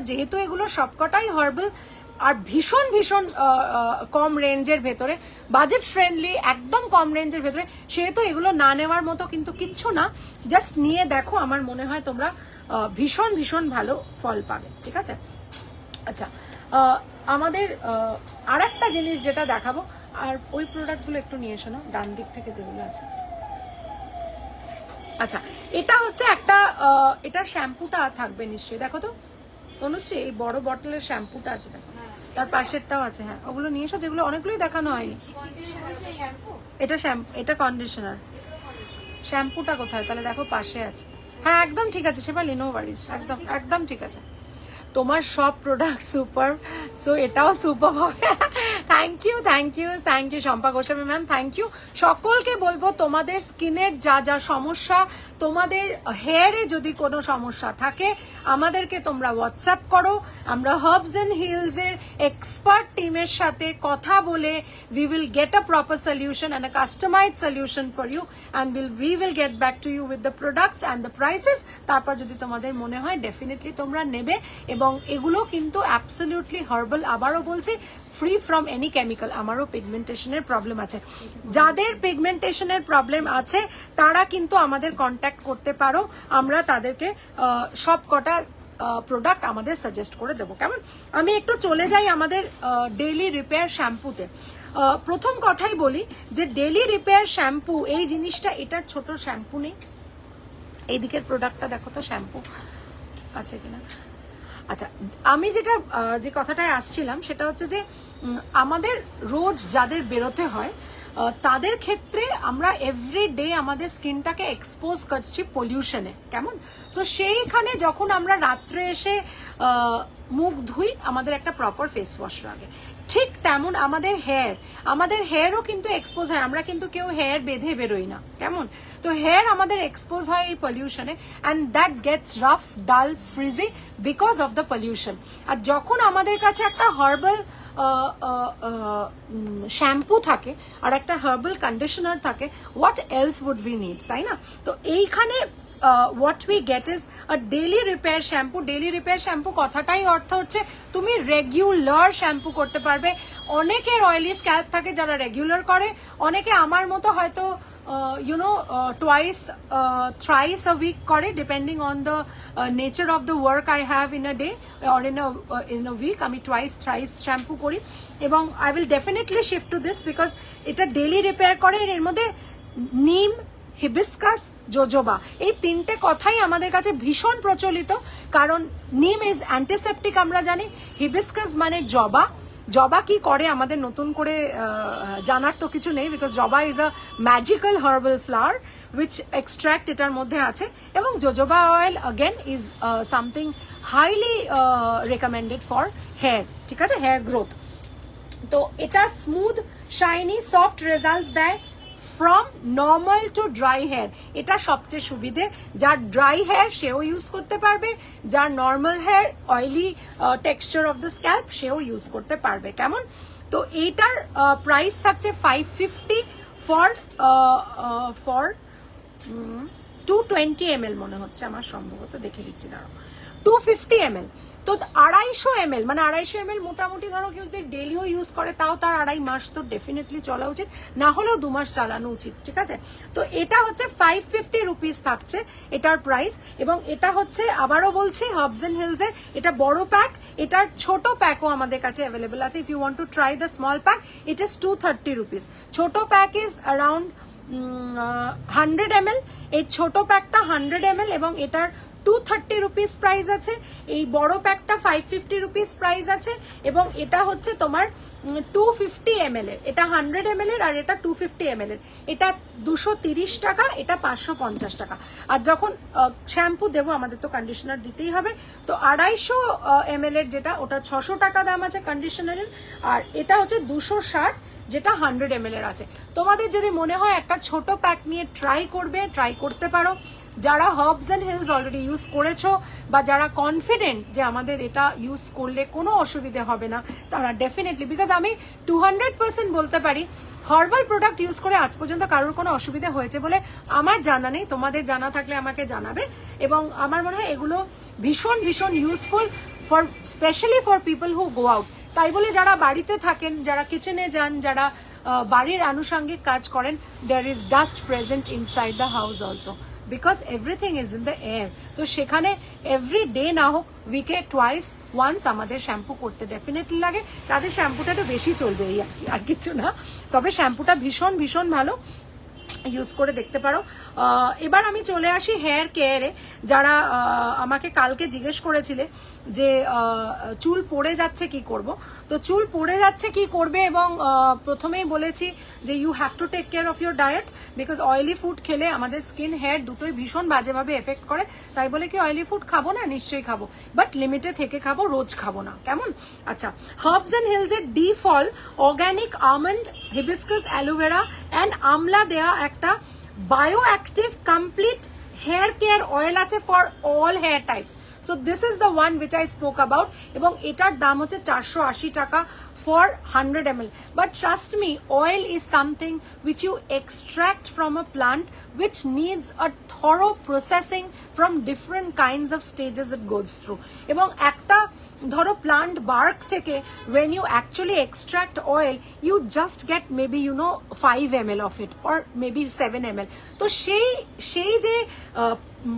যেহেতু এগুলো সবকটাই হার্বাল আর ভীষণ ভীষণ কম রেঞ্জের ভেতরে, বাজেট ফ্রেন্ডলি, একদম কম রেঞ্জের ভেতরে, সেহেতু এগুলো না নেওয়ার মতো কিন্তু কিচ্ছু না। জাস্ট নিয়ে দেখো, আমার মনে হয় তোমরা ভীষণ ভীষণ ভালো ফল পাবে। ঠিক আছে? আচ্ছা, আমাদের আর একটা জিনিস যেটা দেখাবো, আর ওই প্রোডাক্টগুলো একটু নিয়ে এসো না, ডান দিক থেকে যেগুলো আছে। আচ্ছা, এটা হচ্ছে একটা, এটার শ্যাম্পুটা থাকবে নিশ্চয়ই, দেখো তো তনুশ্রী, এই বড় বটলের শ্যাম্পুটা আছে, দেখো, তার পাশেরটাও আছে। হ্যাঁ, ওগুলো নিয়ে এসো, যেগুলো অনেকগুলোই দেখানো হয়নি। এটা শ্যাম্পু, এটা কন্ডিশনার। শ্যাম্পুটা কোথায় তাহলে? দেখো পাশে আছে। হ্যাঁ, একদম ঠিক আছে শেফালি, নো ওয়ারিজ, একদম একদম ঠিক আছে। তোমার সব প্রোডাক্ট সুপার, সো এটাও সুপার হবে। Thank you thank you thank you Shampa Goswami ma'am, thank you. সকলকে বলবো, তোমাদের স্কিনের যা যা সমস্যা, তোমাদের হেয়ারে যদি কোনো সমস্যা থাকে, আমাদেরকে তোমরা হোয়াটসঅ্যাপ করো। আমরা হার্বস এন্ড হিলস এর এক্সপার্ট টিমের সাথে কথা বলে we will get a proper solution and a customized solution for you, and we will get back to you with the products and the prices. তারপর যদি তোমাদের মনে হয় ডেফিনেটলি তোমরা নেবে, এবং এগুলো কিন্তু অ্যাবসলিউটলি হার্বাল। আবারও বলছি, ফ্রি ফ্রম এনি কেমিক্যাল। আমারও পিগমেন্টেশনের প্রবলেম আছে, যাদের পিগমেন্টেশনের প্রবলেম আছে তারা কিন্তু আমাদের কন্ট্যাক্ট করতে পারো, আমরা তাদেরকে সব কটা প্রোডাক্ট আমাদের সাজেস্ট করে দেবো। কেমন? আমি একটু চলে যাই আমাদের ডেইলি রিপেয়ার শ্যাম্পুতে। প্রথম কথাই বলি যে ডেইলি রিপেয়ার শ্যাম্পু এই জিনিসটা, এটার ছোট শ্যাম্পু নেই, এই দিকের প্রোডাক্টটা দেখো তো শ্যাম্পু আছে কিনা। আচ্ছা, আমি যে কথাটায় আসছিলাম সেটা হচ্ছে যে আমাদের রোজ যাদের বেরোতে হয় তাদের ক্ষেত্রে আমরা এভরিডে আমাদের স্কিনটাকে এক্সপোজ করছি পলিউশনে। কেমন? সো সেইখানে যখন আমরা রাত্রে এসে মুখ ধুই, আমাদের একটা প্রপার ফেস ওয়াশ লাগে। ঠিক তেমন আমাদের হেয়ারও কিন্তু এক্সপোজ হয়, আমরা কিন্তু কেউ হেয়ার বেঁধে বেরোই না, কেমন? তো হেয়ার আমাদের এক্সপোজ হয় এই পলিউশনে, and that gets rough, dull, frizzy because of the pollution. আর যখন আমাদের কাছে একটা হার্বাল শ্যাম্পু থাকে আর একটা হার্বাল কন্ডিশনার থাকে, what else would we need, তাই না? তো এইখানে what we get is a daily repair shampoo. daily repair shampoo কথাটাই অর্থ হচ্ছে তুমি রেগুলার শ্যাম্পু করতে পারবে। অনেকের অয়েলি স্ক্যাল্প থাকে যারা রেগুলার করে, অনেকে আমার মতো হয়তো twice, thrice a week করে, depending on the nature of the work I have in a day or in a week. আমি twice, thrice শ্যাম্পু করি এবং I will definitely shift to this because এটা ডেলি রিপেয়ার করে। এর মধ্যে নিম, hibiscus, jojoba, এই তিনটে কথাই আমাদের কাছে ভীষণ প্রচলিত, কারণ নিম ইজ অ্যান্টিসেপটিক আমরা জানি, হিবিস্কাস মানে জবা। জবা কি করে আমাদের নতুন করে জানার তো কিছু নেই, because jaba is a magical herbal flower which extract এটার মধ্যে আছে, এবং jojoba oil again is something highly recommended for hair, ঠিক আছে, হেয়ার গ্রোথ। তো এটা স্মুথ, শাইনি, সফট রেজাল্টস দেয় from normal to dry hair. এটা সবচেয়ে সুবিধে, যার ড্রাই হেয়ার সেও ইউজ করতে পারবে, যার normal hair, oily texture of the scalp সেও ইউজ করতে পারবে, কেমন? তো এইটার প্রাইস থাকছে 550 ফর 220 ml মনে হচ্ছে আমার, সম্ভবত দেখে দিচ্ছি, দাঁড়াও, 250 ml। তো 250 ml মানে 250 ml মোটামুটি ধরো কেউ যদি ডেলিও ইউজ করে তাও তার 2.5 মাস তো ডেফিনেটলি চলা উচিত, না হলেও 2 মাস চালানো উচিত, ঠিক আছে? তো এটা হচ্ছে 550 রুপিস থাকছে এটার প্রাইস, এবং এটা হচ্ছে আবারও বলছি হার্বস এন্ড হিলস এর এটা বড় প্যাক, এটার ছোট প্যাকও আমাদের কাছে অ্যাভেলেবল আছে। If you want to try the small pack it is 230 rupees. ছোট প্যাক ইজ অ্যারাউন্ড 100 ml, এই ছোট প্যাকটা 100 ml এবং এটার 230 রুপিস প্রাইস আছে, এই বড় প্যাকটা 550 রুপিস প্রাইস আছে, এবং এটা হচ্ছে তোমার 250 ml এর, এটা 100 ml এর আর এটা 250 ml এর, এটা 230 টাকা, এটা 550 টাকা। আর যখন শ্যাম্পু দেবো আমাদের তো কন্ডিশনার দিতেই হবে, তো 250 ml এর যেটা ওটা 600 টাকা দাম আছে কন্ডিশনারের, আর এটা হচ্ছে 260 যেটা 100 ml এর আছে। তোমাদের যদি মনে হয় একটা ছোট প্যাক নিয়ে ট্রাই করতে পারো। যারা herbs and hills already use করেছো বা যারা কনফিডেন্ট যে আমাদের এটা ইউজ করলে কোনো অসুবিধে হবে না, তারা ডেফিনেটলি, বিকজ আমি 200% বলতে পারি হার্বাল প্রোডাক্ট ইউজ করে আজ পর্যন্ত কারোর কোনো অসুবিধা হয়েছে বলে আমার জানা নেই। তোমাদের জানা থাকলে আমাকে জানাবে, এবং আমার মনে হয় এগুলো ভীষণ ভীষণ useful for specially for people who go out. তাই বলে যারা বাড়িতে থাকেন, যারা কিচেনে যান, যারা বাড়ির আনুষঙ্গিক কাজ করেন, there is dust present inside the house also, because everything is in the air. তো সেখানে এভরি ডে না হোক, উইকে টুয়াইস ওয়ান্স আমাদের শ্যাম্পু করতে ডেফিনেটলি লাগে। তাদের শ্যাম্পুটা একটু বেশি চলবে, এই আর কিছু না, তবে শ্যাম্পুটা ভীষণ ভীষণ ভালো, ইউজ করে দেখতে পারো। এবার আমি চলে আসি হেয়ার কেয়ারে। যারা আমাকে কালকে জিজ্ঞেস করেছিলে যে চুল পড়ে যাচ্ছে কি করব, তো চুল পড়ে যাচ্ছে কি করবে, এবং প্রথমেই বলেছি যে you have to take care of your diet, because oily food খেলে আমাদের স্কিন, হেয়ার দুটোই ভীষণ বাজেভাবে এফেক্ট করে। তাই বলে কি অয়েলি ফুড খাবো না? নিশ্চয়ই খাবো, বাট লিমিটে থেকে খাবো, রোজ খাবো না, কেমন? আচ্ছা, হার্বস এন্ড হিলস এর ডি ফল organic almond, hibiscus, aloe vera and amla দেয়া একটা bio active complete hair care oil আছে for all hair types. So this is the one which I spoke about, এবং এটার দাম হচ্ছে 480 টাকা for 100 ml. But trust me, oil is something which you extract from a plant which needs a thorough processing from different kinds of stages it goes through. এবং একটা ধরো plant bark থেকে when you actually extract oil, you just get maybe 5 ml of it or maybe 7 ml. तो সেই যে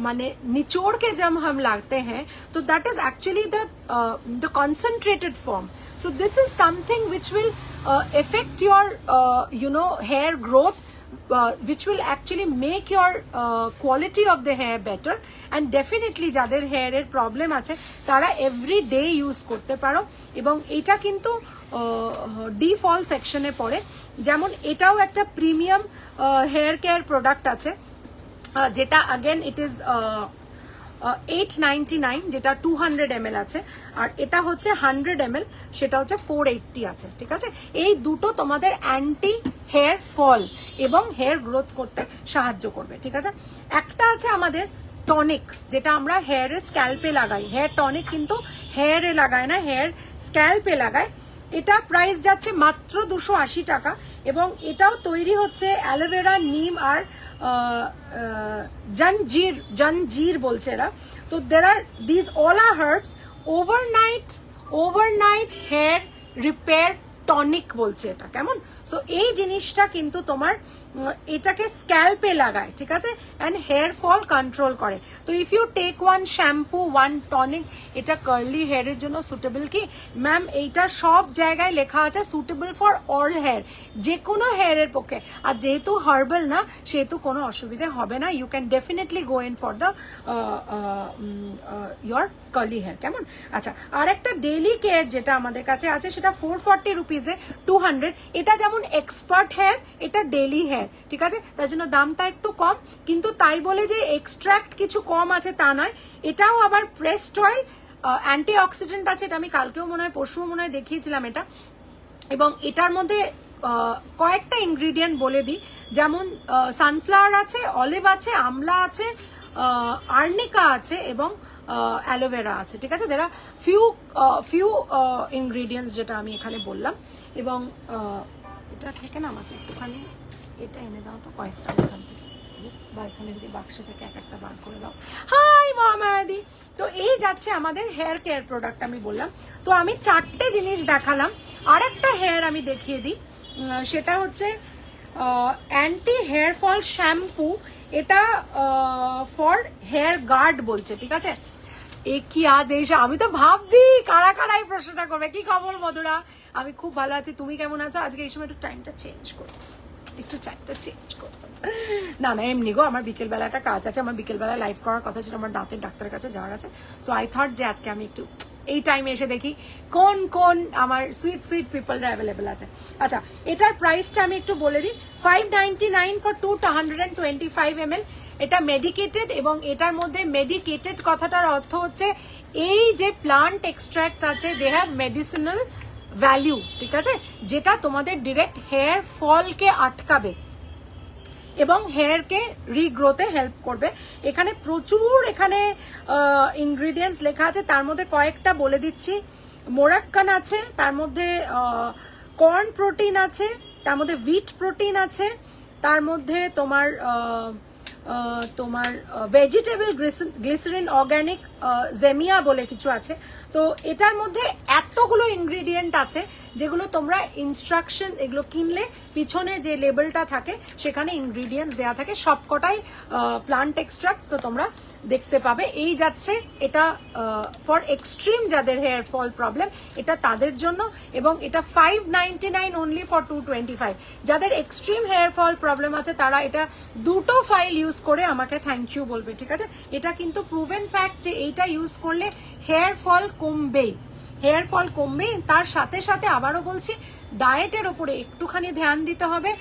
माने निचोड़ के जब हम लाते हैं तो that is actually the concentrated form. So this is something which will affect your hair growth, which will actually make your quality of the hair better, and definitely যাদের হেয়ারের প্রবলেম আছে তারা এভরি ডে ইউজ করতে পারো। এবং এটা কিন্তু D ফল সেকশনে পড়ে, যেমন এটাও একটা প্রিমিয়াম হেয়ার কেয়ার প্রোডাক্ট আছে, যেটা अगेन इट इज 899, যেটা 200 ml আছে, আর এটা হচ্ছে 100 ml, সেটা হচ্ছে 480 আছে, ঠিক আছে। এই দুটো তোমাদের অ্যান্টি হেয়ার ফল এবং হেয়ার গ্রোথ করতে সাহায্য করবে, ঠিক আছে। একটা আছে আমাদের টনিক, যেটা আমরা হেয়ারে স্ক্যাল্পে লাগাই। হেয়ার টনিক কিন্তু হেয়ারে লাগায় না, হেয়ার স্ক্যাল্পে লাগায়। এটা প্রাইস যাচ্ছে মাত্র 280 টাকা, এবং এটাও তৈরি হচ্ছে অ্যালোভেরা, নিম আর জঞ্জির বলছে এরা। তো there are this all are herbs, overnight hair repair tonic বলছে এটা, কেমন। সো এই জিনিসটা কিন্তু তোমার এটাকে স্ক্যাল্পে লাগায়, ঠিক আছে, অ্যান্ড হেয়ার ফল কন্ট্রোল করে। তো if you take one shampoo, one tonic, এটা কার্লি হেয়ারের জন্য সুটেবল কি ম্যাম? এইটা সব জায়গায় লেখা আছে সুটেবল ফর অল হেয়ার, যে কোনো হেয়ারের পক্ষে। আর যেহেতু হার্বাল না, সেহেতু কোনো অসুবিধা হবে না। You can definitely go in for the your curly hair, কেমন। আচ্ছা, আর একটা ডেইলি কেয়ার যেটা আমাদের কাছে আছে, সেটা 440 রুপিজে 200। এটা যেমন এক্সপার্ট হেয়ার, এটা ডেইলি হেয়ার, ঠিক আছে, তার জন্য দামটা একটু কম। কিন্তু তাই বলে যে এক্সট্রাক্ট কিছু কম আছে তা নয়। এটাও আবার প্রেসড অয়েল, অ্যান্টি অক্সিডেন্ট আছে, এটা আমি কালকেও মনে হয় পরশুও মনে হয় দেখিয়েছিলাম এটা। এবং এটার মধ্যে কয়েকটা ইনগ্রিডিয়েন্ট বলে দিই, যেমন সানফ্লাওয়ার আছে, অলিভ আছে, আমলা আছে, আর্নিকা আছে এবং অ্যালোভেরা আছে, ঠিক আছে। দেরা ফিউ ইনগ্রিডিয়েন্টস যেটা আমি এখানে বললাম। এবং এটা থেকে না আমাকে একটুখানি এটা এনে দাও তো, কয়েকটা এখান থেকে, বা এখানে যদি বাক্সে থেকে এক একটা বার করে দাও। হাই মামাদি। তো এই যাচ্ছে আমাদের হেয়ার কেয়ার প্রোডাক্ট আমি বললাম। তো আমি 4টে জিনিস দেখালাম, আর একটা হেয়ার আমি দেখিয়ে দিই, সেটা হচ্ছে অ্যান্টি হেয়ার ফল শ্যাম্পু। এটা ফর হেয়ার গার্ড বলছে, ঠিক আছে। এ কি আজ এইসব, আমি তো ভাবছি কারা কারা এই প্রশ্নটা করবে। কি খবর মধুরা? আমি খুব ভালো আছি, তুমি কেমন আছো? আজকে এই সময় একটু টাইমটা চেঞ্জ করো, একটু টাইমটা চেঞ্জ করো। না না, এমনি গো, আমার বিকেলবেলাটা কাজ আছে, আমার বিকেলবেলা লাইভ করার কথা ছিল, আমার দাঁতের ডাক্তারের কাছে যাওয়ার আছে। সো আই থট যে আজকে আমি একটু এই টাইমে এসে দেখি কোন কোন আমার সুইট পিপলরা অ্যাভেলেবেল আছে। আচ্ছা, এটার প্রাইসটা আমি একটু বলে দিই। 599 ফর 225 ml। এটা মেডিকেটেড, এবং এটার মধ্যে মেডিকেটেড কথাটার অর্থ হচ্ছে এই যে প্লান্ট এক্সট্রাক্টস আছে, দে হ্যাভ মেডিসিনাল ভ্যালিউ, ঠিক আছে, যেটা তোমাদের ডিরেক্ট হেয়ার ফলকে আটকাবে এবং হেয়ারকে রিগ্রোতে হেল্প করবে। এখানে প্রচুর ইনগ্রিডিয়েন্টস লেখা আছে, তার মধ্যে কয়েকটা বলে দিচ্ছি। মোরাক্কান আছে, তার মধ্যে কর্ন প্রোটিন আছে, তার মধ্যে হুইট প্রোটিন আছে, তার মধ্যে তোমার ভেজিটেবল গ্লিসারিন, অর্গানিক জেমিয়া বলে কিছু আছে। তো এটার মধ্যে এতগুলো ইনগ্রিডিয়েন্ট আছে, যেগুলো তোমরা ইনস্ট্রাকশন, এগুলো কিনলে পিছনে যে লেবেলটা থাকে সেখানে ইনগ্রিডিয়েন্টস দেওয়া থাকে, সবকটাই প্লান্ট এক্সট্রাক্টস। তো তোমরা দেখতে পাবে। এই যাচ্ছে এটা ফর এক্সট্রিম যাদের হেয়ার ফল প্রবলেম, এটা তাদের জন্য। এবং এটা 599 অনলি ফর 225। যাদের এক্সট্রিম হেয়ার ফল প্রবলেম আছে তারা এটা দুটো ফাইল ইউজ করে আমাকে থ্যাংক ইউ বলবে, ঠিক আছে। এটা কিন্তু প্রুভেন ফ্যাক্ট যে এইটা ইউজ করলে হেয়ার ফল কমবেই, হেয়ার ফল কমবে। তার সাথে সাথে আবারও বলছি, ডায়েটের ওপরে একটুখানি ধ্যান দিতে হবে।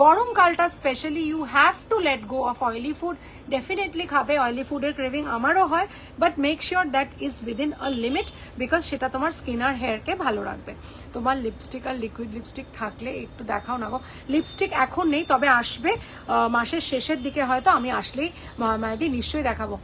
গরমকালটা specially you have to let go of oily food. Definitely খাবে, অয়েলি ফুডের ক্রেভিং আমারও হয়, but make sure that is within a limit, because সেটা তোমার স্কিন আর হেয়ারকে ভালো রাখবে। তোমার লিপস্টিক আর লিকুইড লিপস্টিক থাকলে একটু দেখাও না গো। লিপস্টিক এখন নেই, তবে আসবে মাসের শেষের দিকে, হয়তো আমি আসলেই মহামায়াদি নিশ্চয়ই দেখাবো।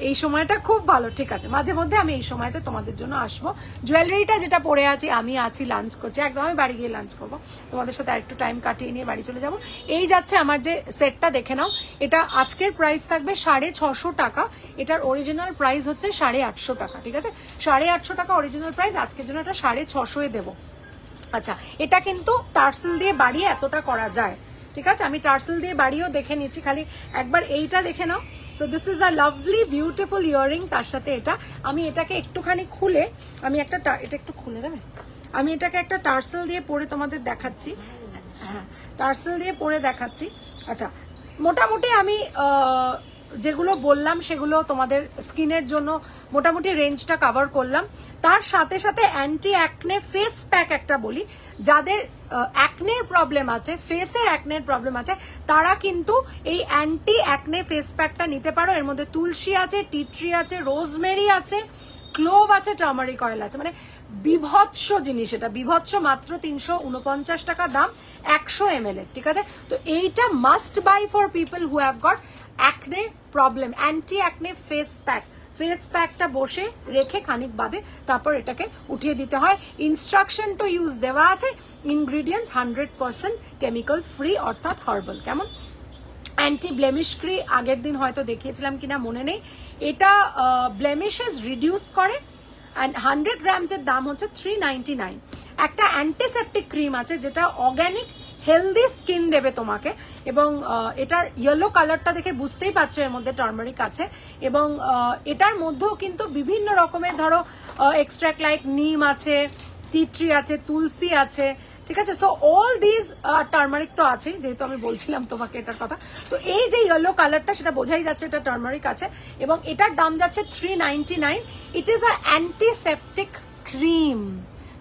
এই সময়টা খুব ভালো, ঠিক আছে, মাঝে মধ্যে আমি এই সময়তে তোমাদের জন্য আসবো। জুয়েলারিটা যেটা পরে আছি, আমি আছি লাঞ্চ করছি, একদম আমি বাড়ি গিয়ে লাঞ্চ করবো, তোমাদের সাথে আরেকটু টাইম কাটিয়ে নিয়ে বাড়ি চলে যাব। এই যাচ্ছে আমার যে সেটটা, দেখে নাও। এটা আজকের প্রাইস থাকবে 650 টাকা, এটার অরিজিনাল প্রাইস হচ্ছে 850 টাকা, ঠিক আছে। 850 টাকা অরিজিনাল প্রাইস, আজকের জন্য এটা 650 দেবো। আচ্ছা, এটা কিন্তু টার্সেল দিয়ে বাড়িয়ে এতটা করা যায়, ঠিক আছে। আমি টার্সেল দিয়ে বাড়িয়েও দেখে নিচ্ছি, খালি একবার এইটা দেখে নাও। So this is a lovely beautiful earring. তার সাথে এটা আমি এটাকে একটুখানি খুলে, আমি একটা এটা একটু খুলে দেবে, আমি এটাকে একটা টার্সেল দিয়ে পরে তোমাদের দেখাচ্ছি। হ্যাঁ, টার্সেল দিয়ে পরে দেখাচ্ছি। আচ্ছা, মোটামুটি আমি যেগুলো বললাম সেগুলো তোমাদের স্কিনের জন্য মোটামুটি রেঞ্জটা কভার করলাম। তার সাথে সাথে অ্যান্টি অ্যাকনে ফেস প্যাক একটা বলি, যাদের অ্যাকনের প্রবলেম আছে, ফেসের অ্যাকনের প্রবলেম আছে, তারা কিন্তু এই অ্যান্টি অ্যাকনে ফেস প্যাকটা নিতে পারো। এর মধ্যে তুলসী আছে, টি ট্রি আছে, রোজমেরি আছে, ক্লোভ আছে, টার্মারিক অয়েল আছে, মানে বিভৎস জিনিস। এটা বিভৎস, মাত্র 349 টাকা দাম 100 ml এর, ঠিক আছে? তো এইটা must by for people who have got acne problem. Anti acne face pack, face প্যাকটা বসে রেখে খানিক বাদে তারপর এটাকে উঠিয়ে দিতে হয়। ইনস্ট্রাকশন টু ইউজ দেওয়া আছে, ইনগ্রিডিয়েন্টস 100% কেমিক্যাল ফ্রি অর্থাৎ হার্বাল। কেমন? অ্যান্টি ব্লেমিশ ক্রি আগের দিন হয়তো দেখিয়েছিলাম কিনা মনে নেই। এটা ব্লেমিশেস রিডিউস করে অ্যান্ড 100 গ্রামসের দাম হচ্ছে 399। একটা অ্যান্টিসেপটিক ক্রিম আছে যেটা অর্গ্যানিক হেলদি স্কিন দেবে তোমাকে, এবং এটার ইয়েলো কালারটা দেখে বুঝতেই পারছো এর মধ্যে টার্মারিক আছে, এবং এটার মধ্যেও কিন্তু বিভিন্ন রকমের ধরো এক্সট্রাক্ট লাইক নিম আছে, টি ট্রি আছে, তুলসী আছে, ঠিক আছে? সো অল দিস টার্মারিক তো আছে, যেহেতু আমি বলছিলাম তোমাকে এটার কথা। তো এই যে ইয়েলো কালারটা সেটা বোঝাই যাচ্ছে এটা টার্মারিক আছে, এবং এটার দাম যাচ্ছে 399। It is a antiseptic cream,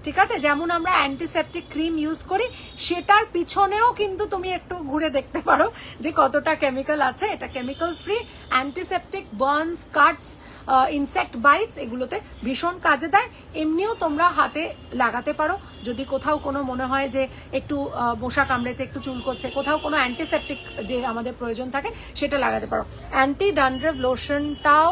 ঠিক আছে? যেমন আমরা অ্যান্টিসেপটিক ক্রিম ইউজ করি, সেটার পিছনেও কিন্তু তুমি একটু ঘুরে দেখতে পারো যে কতটা কেমিক্যাল আছে। এটা chemical free, antiseptic, burns, cuts, insect bites এগুলোতে ভীষণ কাজে দেয়। এমনিও তোমরা হাতে লাগাতে পারো যদি কোথাও কোনো মনে হয় যে একটু মশা কামড়েছে, একটু চুল করছে, কোথাও কোনো অ্যান্টিসেপটিক যে আমাদের প্রয়োজন থাকে সেটা লাগাতে পারো। অ্যান্টি ড্যান্ড্রফ লোশনটাও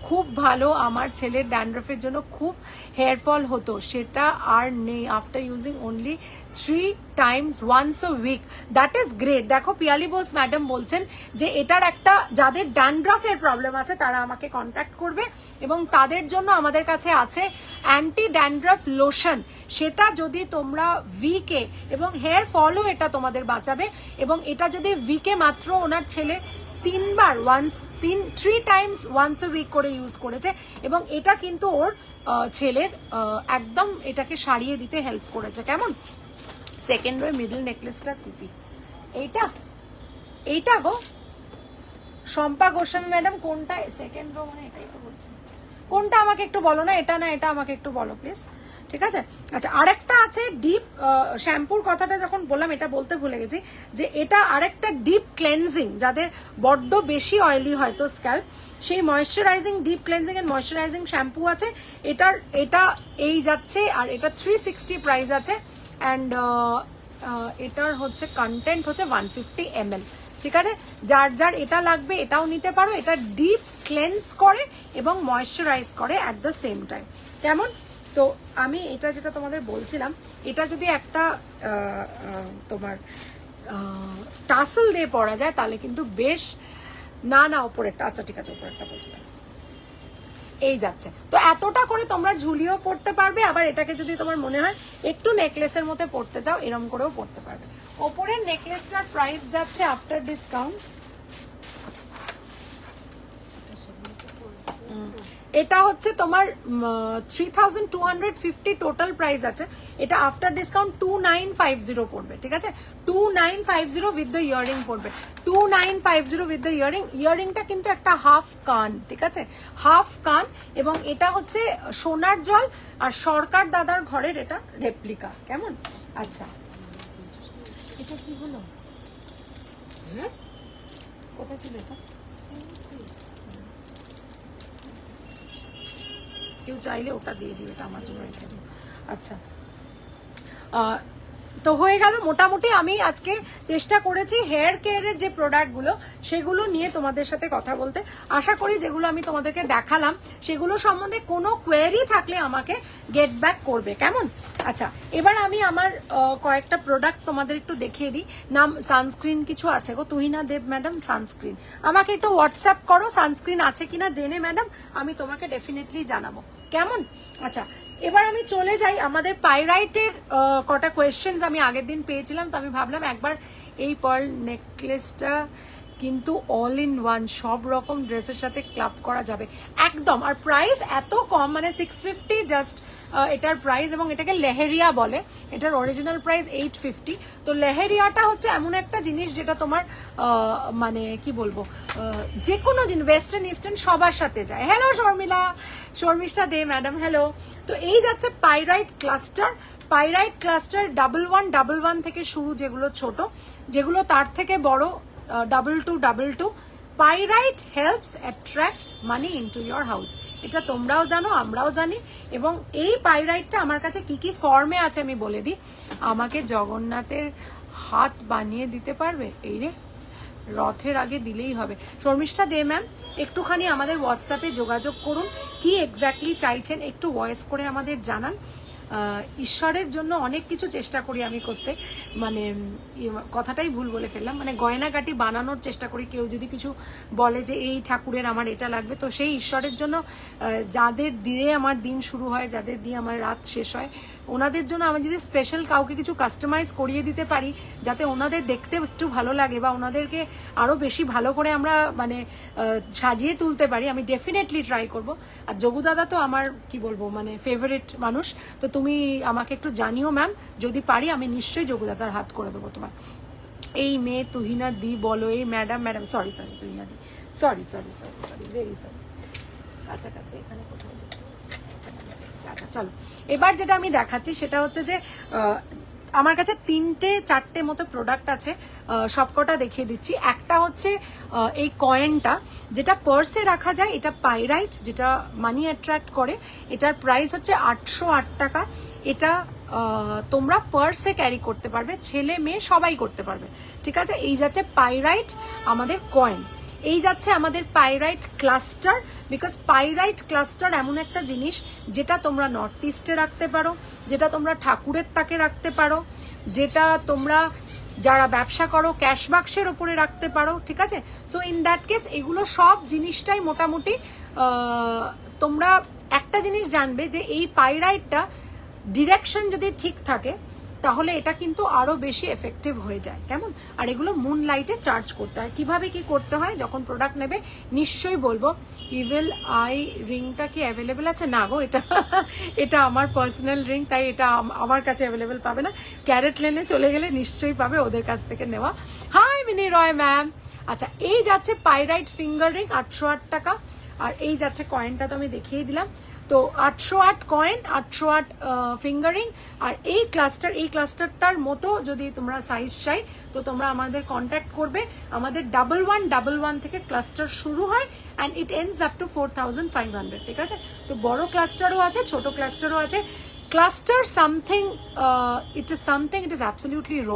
খুব ভালো, আমার ছেলের ড্যান্ড্রফের জন্য খুব হেয়ার ফল হতো, সেটা আর নেই after using only 3 times once a week। That is great. দেখো পিয়ালি বোস ম্যাডাম বলছেন যে এটার একটা, যাদের ড্যান্ড্রফের প্রবলেম আছে তারা আমাকে কন্ট্যাক্ট করবে, এবং তাদের জন্য আমাদের কাছে আছে অ্যান্টি ড্যান্ড্রফ লোশন। সেটা যদি তোমরা উইকে, এবং হেয়ার ফলও এটা তোমাদের বাঁচাবে, এবং এটা যদি উইকে মাত্র ওনার ছেলে 3 times once a week করে ইউজ করেছে, এবং এটা কিন্তু ওর ছেলের একদম এটাকে সারিয়ে দিতে হেল্প করেছে। কেমন? সেকেন্ড রো মিডল নেকলেসটা টুপি, এইটা গো শম্পা গোস্বামী ম্যাডাম, কোনটা সেকেন্ড রো? মানে এটাই তো বলছি, কোনটা আমাকে একটু বলো না, এটা না এটা আমাকে একটু বলো প্লিজ, ঠিক আছে? আচ্ছা, আরেকটা আছে ডিপ শ্যাম্পুর কথাটা যখন বললাম এটা বলতে ভুলে গেছি, যে এটা আরেকটা ডিপ ক্লেনজিং, যাদের বড্ড বেশি অয়েলি হয়তো স্ক্যাল্প, সেই moisturising, deep cleansing and moisturising shampoo আছে। এটা এই যাচ্ছে, আর এটা 360 প্রাইস আছে, অ্যান্ড এটার হচ্ছে কন্টেন্ট হচ্ছে 150 ml, ঠিক আছে? যার যার এটা লাগবে এটাও নিতে পারো। এটা ডিপ ক্লেন্স করে এবং ময়েশ্চারাইজ করে অ্যাট দ্য সেম টাইম। কেমন? তো আমি এটা যেটা তোমাদের বলছিলাম, এটা যদি একটা তোমার টাসেল দিয়ে পরা যায় তাহলে কিন্তু বেশ, না ওপরেরটা, আচ্ছা ঠিক আছে ওপরেরটা বলছিলাম, এই যাচ্ছে। তো এতটা করে তোমরা ঝুলিয়েও পড়তে পারবে, আবার এটাকে যদি তোমার মনে হয় একটু নেকলেসের মধ্যে পড়তে চাও এরম করেও পড়তে পারবে। ওপরের নেকলেসটার প্রাইস যাচ্ছে আফটার ডিসকাউন্ট, এটা হচ্ছে তোমার 3250 টোটাল প্রাইস আছে, এটা আফটার ডিসকাউন্ট 2950 পড়বে, ঠিক আছে? 2950 উইথ দ্য ইয়ারিং পড়বে, 2950 উইথ দ্য ইয়ারিং। ইয়ারিংটা কিন্তু একটা হাফ কান, ঠিক আছে? হাফ কান, এবং এটা হচ্ছে সোনার জল আর সরকার দাদার ঘরের এটা রেপ্লিকা। কেমন? আচ্ছা, এটা কি হলো? হ্যাঁ, কোথায় ছিল এটা? কেউ চাইলে ওটা দিয়ে দিও, এটা আমার জন্য রেখে দিও। আচ্ছা, তো হয়ে গেল মোটামুটি। আমি আজকে চেষ্টা করেছি হেয়ার কেয়ারের যে প্রোডাক্টগুলো সেগুলো নিয়ে তোমাদের সাথে কথা বলতে। আশা করি যেগুলো আমি তোমাদেরকে দেখালাম সেগুলো সম্বন্ধে কোনো কোয়েরি থাকলে আমাকে গেট ব্যাক করবে। কেমন? আচ্ছা, এবার আমি আমার কয়েকটা প্রোডাক্ট তোমাদের একটু দেখিয়ে দিই। নাম সানস্ক্রিন কিছু আছে গো, তুহিনা দেব ম্যাডাম সানস্ক্রিন, আমাকে একটু হোয়াটসঅ্যাপ করো সানস্ক্রিন আছে কিনা জেনে ম্যাডাম, আমি তোমাকে ডেফিনেটলি জানাবো। কেমন? আচ্ছা, এবার আমি চলে যাই আমাদের পাইরাইটের কটা কোয়েশ্চেন্স আমি আগের দিন পেয়েছিলাম, তো আমি ভাবলাম একবার এই পার্ল নেকলেসটা কিন্তু অল ইন ওয়ান সব রকম ড্রেসের সাথে ক্লাব করা যাবে একদম। আর প্রাইস এত কম, মানে 650 জাস্ট এটার প্রাইস, এবং এটাকে লেহেরিয়া বলে, এটার অরিজিনাল প্রাইস 850। তো লেহেরিয়াটা হচ্ছে এমন একটা জিনিস যেটা তোমার মানে কি বলবো, যে কোনো জিনিস ওয়েস্টার্ন ইস্টার্ন সবার সাথে যায়। হ্যালো শর্মিলা, শর্মিষ্ঠা দে ম্যাডাম, হ্যালো। তো এই যাচ্ছে পাইরাইট ক্লাস্টার। পাইরাইট ক্লাস্টার 1111 থেকে শুরু, যেগুলো ছোট, যেগুলো তার থেকে বড় 2222। Pyrite helps attract money into your house, এটা তোমরাও জানো, আমরাও জানি। এবং এই পাইরাইটটা আমার কাছে কি কি ফর্মে আছে আমি বলে দিই। আমাকে জগন্নাথের হাত বানিয়ে দিতে পারবে? এই রে, রথের আগে দিলেই হবে। শর্মিষ্ঠা দে ম্যাম, একটুখানি আমাদের হোয়াটসঅ্যাপে যোগাযোগ করুন, কি এক্স্যাক্টলি চাইছেন একটু ভয়েস করে আমাদের জানান। ঈশ্বরের জন্য অনেক কিছু চেষ্টা করি আমি করতে, মানে কথাটাই ভুল বলে ফেললাম, মানে গয়নাগাটি বানানোর চেষ্টা করি। কেউ যদি কিছু বলে যে এই ঠাকুরের আমার এটা লাগবে, তো সেই ঈশ্বরের জন্য যাদের দিয়ে আমার দিন শুরু হয়, যাদের দিয়ে আমার রাত শেষ হয়, ওনাদের জন্য আমি যদি স্পেশাল কাউকে কিছু কাস্টমাইজ করিয়ে দিতে পারি, যাতে ওনাদের দেখতে একটু ভালো লাগে বা ওনাদেরকে আরও বেশি ভালো করে আমরা মানে সাজিয়ে তুলতে পারি, আমি ডেফিনেটলি ট্রাই করব। আর যোগু দাদা তো আমার কি বলবো, মানে ফেভারিট মানুষ। তো তুমি আমাকে একটু জানিও ম্যাম, যদি পারি আমি নিশ্চয়ই যোগু দাদার হাত করে দেবো তোমার। এই মেয়ে তুহিনা দি বলো, এই ম্যাডাম সরি তুহিনা দি, সরি ভেরি সরি, কাছাকাছি এখানে কোথাও। আচ্ছা চলো, এবার যেটা আমি দেখাচ্ছি সেটা হচ্ছে যে আমার কাছে 3-4টে মতো প্রোডাক্ট আছে, সবকটা দেখিয়ে দিচ্ছি। একটা হচ্ছে এই কয়েনটা, যেটা পার্সে রাখা যায়, এটা পাইরাইট, যেটা মানি অ্যাট্রাক্ট করে। এটার প্রাইস হচ্ছে 808 টাকা। এটা তোমরা পার্সে ক্যারি করতে পারবে, ছেলে মেয়ে সবাই করতে পারবে, ঠিক আছে। এই যাচ্ছে পাইরাইট আমাদের কয়েন। এই যাচ্ছে আমাদের pyrite cluster, because pyrite cluster এমন একটা জিনিস যেটা তোমরা নর্থ ইস্টে রাখতে পারো, যেটা তোমরা ঠাকুরের তাকে রাখতে পারো, যেটা তোমরা যারা ব্যবসা করো ক্যাশ বাক্সের ওপরে রাখতে পারো, ঠিক আছে। সো ইন দ্যাট কেস এগুলো সব জিনিসটাই মোটামুটি তোমরা একটা জিনিস জানবে যে এই পাইরাইটটা ডিরেকশন যদি ঠিক থাকে তাহলে এটা কিন্তু আরো বেশি এফেক্টিভ হয়ে যায়, কেমন। আর এগুলো মুন লাইটে চার্জ করতে হয়। কিভাবে কি করতে হয় যখন প্রোডাক্ট নেবে নিশ্চয়ই বলবো। ইভিল আই রিংটা কি অ্যাভেলেবেল আছে? না গো, এটা আমার পার্সোনাল রিং, তাই এটা আমার কাছে অ্যাভেলেবেল পাবে না। ক্যারেট লেনে চলে গেলে নিশ্চয়ই পাবে, ওদের কাছ থেকে নেওয়া। হাই মিনি রয় ম্যাম। আচ্ছা, এই যাচ্ছে পাইরাইট ফিঙ্গার রিং 808 টাকা। আর এই যাচ্ছে কয়েনটা তো আমি দেখিয়ে দিলাম। তো 808 কয়েন, 808 ফিঙ্গারিং। আর এই ক্লাস্টারটার মতো যদি তোমরা সাইজ চাই তো তোমরা আমাদের কন্ট্যাক্ট করবে। আমাদের 1111 থেকে ক্লাস্টার শুরু হয় and it ends up to 4500, ঠিক আছে। তো বড় ক্লাস্টারও আছে, ছোট ক্লাস্টারও আছে। Cluster something, it is absolutely র,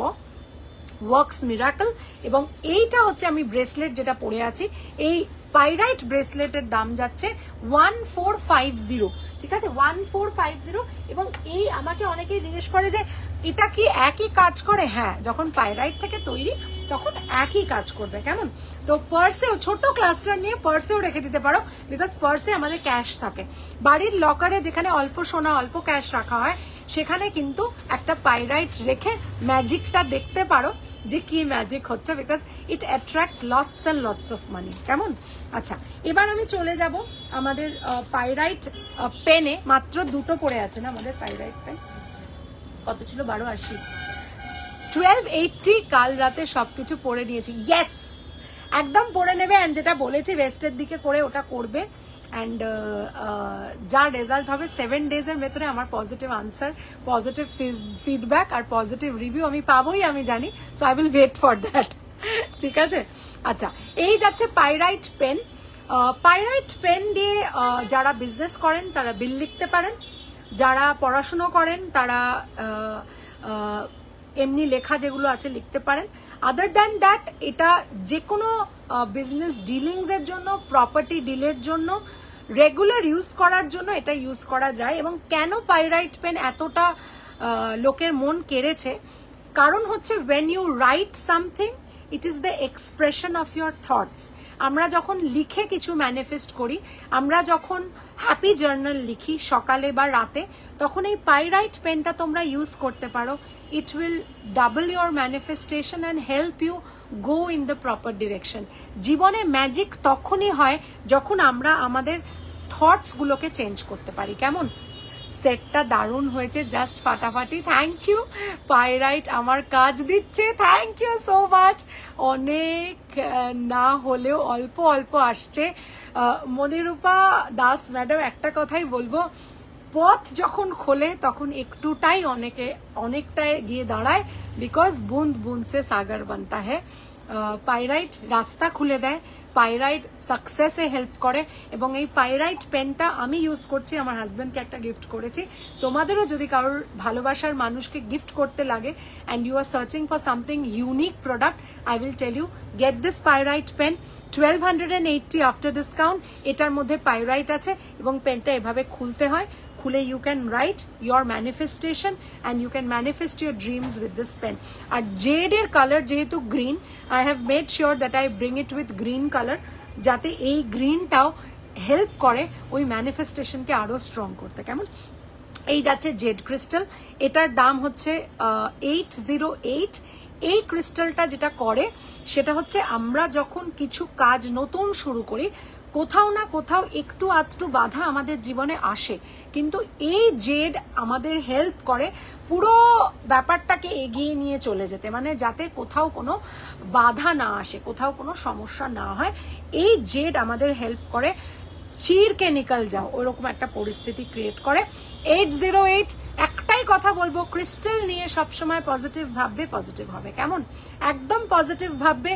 ওয়ার্কস মিরাকল। এবং এইটা হচ্ছে আমি ব্রেসলেট যেটা পরে আছি, এই পাইরাইট ব্রেসলেটের দাম যাচ্ছে 1450, ঠিক আছে, 1450। এবং এই আমাকে অনেকেই জিজ্ঞেস করে যে এটা কি একই কাজ করে? হ্যাঁ, যখন পাইরাইট থেকে তৈরি তখন একই কাজ করবে, কেমন। তো পার্সেও ছোট ক্লাস্টার নিয়ে পার্সেও রেখে দিতে পারো, বিকজ পার্সে আমাদের ক্যাশ থাকে। বাড়ির লকারে যেখানে অল্প সোনা অল্প ক্যাশ রাখা হয়, সেখানে কিন্তু একটা পাইরাইট রেখে ম্যাজিকটা দেখতে পারো যে কি ম্যাজিক হচ্ছে, because it attracts lots and lots of money, কেমন। আচ্ছা, এবার আমি চলে যাব আমাদের পাইরাইট পেনে। মাত্র দুটো পড়ে আছে না আমাদের পাইরাইট পেন, কত ছিল? 1280, 1280। কাল রাতে সবকিছু পড়ে নিয়েছি। ইয়েস, একদম পড়ে নেবে। অ্যান্ড যেটা বলেছি ওয়েস্টের দিকে করে ওটা করবে। অ্যান্ড যা রেজাল্ট হবে 7 ডেজের ভেতরে আমার পজিটিভ আনসার, পজিটিভ ফিডব্যাক আর পজিটিভ রিভিউ আমি পাবোই, আমি জানি। So I will wait for that, ঠিক আছে। আচ্ছা, এই যাচ্ছে পাইরাইট পেন। পাইরাইট পেন দিয়ে যারা বিজনেস করেন তারা বিল লিখতে পারেন, যারা পড়াশুনো করেন তারা এমনি লেখা যেগুলো আছে লিখতে পারেন। আদার দ্যান দ্যাট এটা যে কোনো বিজনেস ডিলিংসের জন্য, প্রপার্টি ডিলের জন্য, রেগুলার ইউজ করার জন্য এটা ইউজ করা যায়। এবং কেন পাইরাইট পেন এতটা লোকের মন কেড়েছে, কারণ হচ্ছে when you write something it is the expression of your thoughts. আমরা যখন লিখে কিছু ম্যানিফেস্ট করি, আমরা যখন হ্যাপি জার্নাল লিখি সকালে বা রাতে, তখন এই পাইরাইট পেনটা তোমরা ইউজ করতে পারো। It will double your manifestation and help you go in the proper direction. জীবনে ম্যাজিক তখনই হয় যখন আমরা আমাদের থটসগুলোকে চেঞ্জ করতে পারি। কেমন? সেটটা দারুণ হয়েছে, জাস্ট ফাটাফাটি। থ্যাংক ইউ পাইরাইট, আমার কাজ দিচ্ছে, থ্যাংক ইউ সো মাচ। অনেক না হলেও অল্প অল্প আসছে। মনিরূপা দাস ম্যাডাম, একটা কথাই বলবো, পথ যখন খোলে তখন একটুটাই অনেকটাই গিয়ে দাঁড়ায়, বিকজ বুন্দ বুন্দ সে সাগর বানতা হ্যায়। পাইরাইট রাস্তা খুলে দেয়, পাইরাইট সাকসেসে হেল্প করে, এবং এই পাইরাইট পেনটা আমি ইউজ করছি, আমার হাজব্যান্ডকে একটা গিফট করেছি। তোমাদেরও যদি কারোর ভালোবাসার মানুষকে গিফট করতে লাগে and you are searching for something unique product, I will tell you, get this pyrite pen. 1280 after discount. এটার মধ্যে পাইরাইট আছে এবং পেনটা এভাবে খুলতে হয়। খুলে you can write your manifestation and you can manifest your dreams with this pen. আর jade এর কালার যেহেতু green, I have made sure that I bring it with green color, যাতে এই গ্রিনটাও হেল্প করে ওই ম্যানিফেস্টেশনকে আরো স্ট্রং করতে। কেমন? এই যাচ্ছে জেড ক্রিস্টাল, এটার দাম হচ্ছে 808। এই ক্রিস্টালটা যেটা করে সেটা হচ্ছে, আমরা যখন কিছু কাজ নতুন শুরু করি, কোথাও না কোথাও একটু আধটু বাধা আমাদের জীবনে আসে, কিন্তু এই জেড আমাদের হেল্প করে পুরো ব্যাপারটাকে এগিয়ে নিয়ে চলে যেতে, মানে যাতে কোথাও কোনো বাধা না আসে, কোথাও কোনো সমস্যা না হয়। এই জেড আমাদের হেল্প করে চিরকে নিকাল যাও ওরকম একটা পরিস্থিতি ক্রিয়েট করে। 808। একটাই কথা বলবো, ক্রিস্টাল নিয়ে সবসময় পজিটিভ ভাববে, পজিটিভ হবে। কেমন? একদম পজিটিভ ভাববে।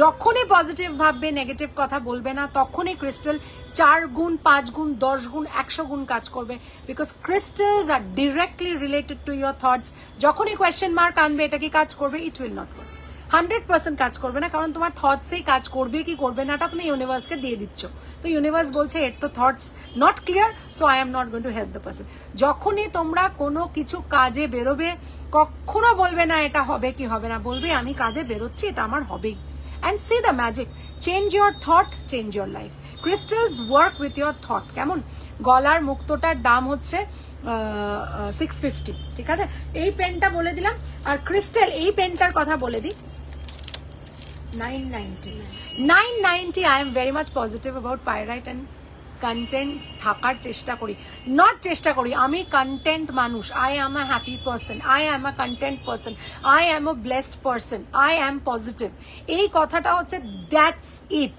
যখনই পজিটিভ ভাববে, নেগেটিভ কথা বলবে না, তখনই ক্রিস্টাল 4 গুণ 5 গুণ 10 গুণ 100 গুণ কাজ করবে, because crystals are directly related to your thoughts. যখনই কোয়েশ্চেন মার্ক আনবে এটা কি কাজ করবে, ইট উইল নট ওয়ার্ক। 100% কাজ করবে না, কারণ তোমার থটসেই কাজ করবে কি করবে না এটা তুমি ইউনিভার্সকে দিয়ে দিচ্ছ। তো ইউনিভার্স বলছে এর তো thoughts not clear, so I am not going to help the person. যখনই তোমরা কোনো কিছু কাজে বেরোবে, কখনো বলবে না এটা হবে কি হবে না, বলবে আমি কাজে বেরোচ্ছি, এটা আমার হবেই। And C the magic, change your thought, change your life. Crystals work with your thought. কেমন? গলার মুক্তোটার দাম হচ্ছে 650। ঠিক আছে, এই পেনটা বলে দিলাম। আর ক্রিস্টাল এই পেনটার কথা বলে দিই, 990। I am very much positive about pyrite and content থাকার চেষ্টা করি, নট চেষ্টা করি, আমি কন্টেন্ট মানুষ। I am a happy person, I am a content person, I am a blessed person, I am positive। এই কথাটা হচ্ছে, that's it.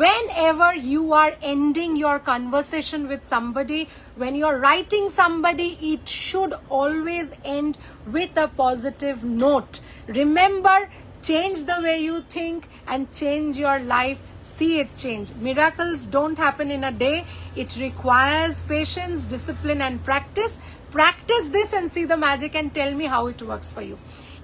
Whenever you are ending your conversation with somebody, when you are writing somebody, it should always end with a positive note. Remember, change the way you think and change your life. See it change. Miracles don't happen in a day. It requires patience, discipline and practice. Practice this and see the magic and tell me how it works for you.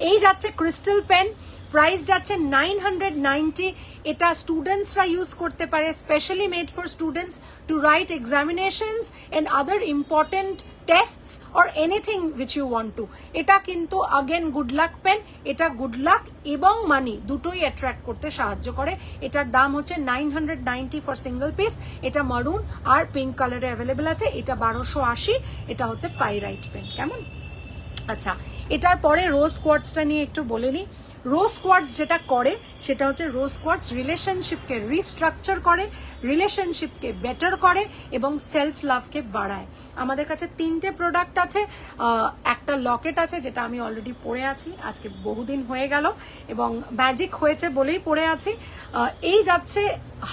এই যাচ্ছে crystal pen, price যাচ্ছে 990। এটা স্টুডেন্টসরা use করতে পারে, specially made for students to write examinations and other important tests or anything which you want to. এটা কিন্তু again good luck pen, এটা good luck এবং মানি দুটোই অ্যাট্রাক্ট করতে সাহায্য করে। এটার দাম হচ্ছে 990 ফর সিঙ্গেল পিস। এটা মারুন আর পিঙ্ক কালারে অ্যাভেলেবেল আছে। এটা 1280। এটা হচ্ছে পাইরাইট পেন। কেমন? আচ্ছা, এটার পরে রোজ কোয়ার্টসটা নিয়ে একটু বলে নিই। রোজ কোয়ার্টস যেটা করে সেটা হচ্ছে, রোজ কোয়ার্টস রিলেশনশিপকে রিস্ট্রাকচার করে, রিলেশনশিপকে বেটার করে এবং সেলফ লাভকে বাড়ায়। আমাদের কাছে 3টে প্রোডাক্ট আছে। একটা লকেট আছে যেটা আমি অলরেডি পরে আছি, আজকে বহুদিন হয়ে গেল এবং ম্যাজিক হয়েছে বলেই পরে আছি। এই যাচ্ছে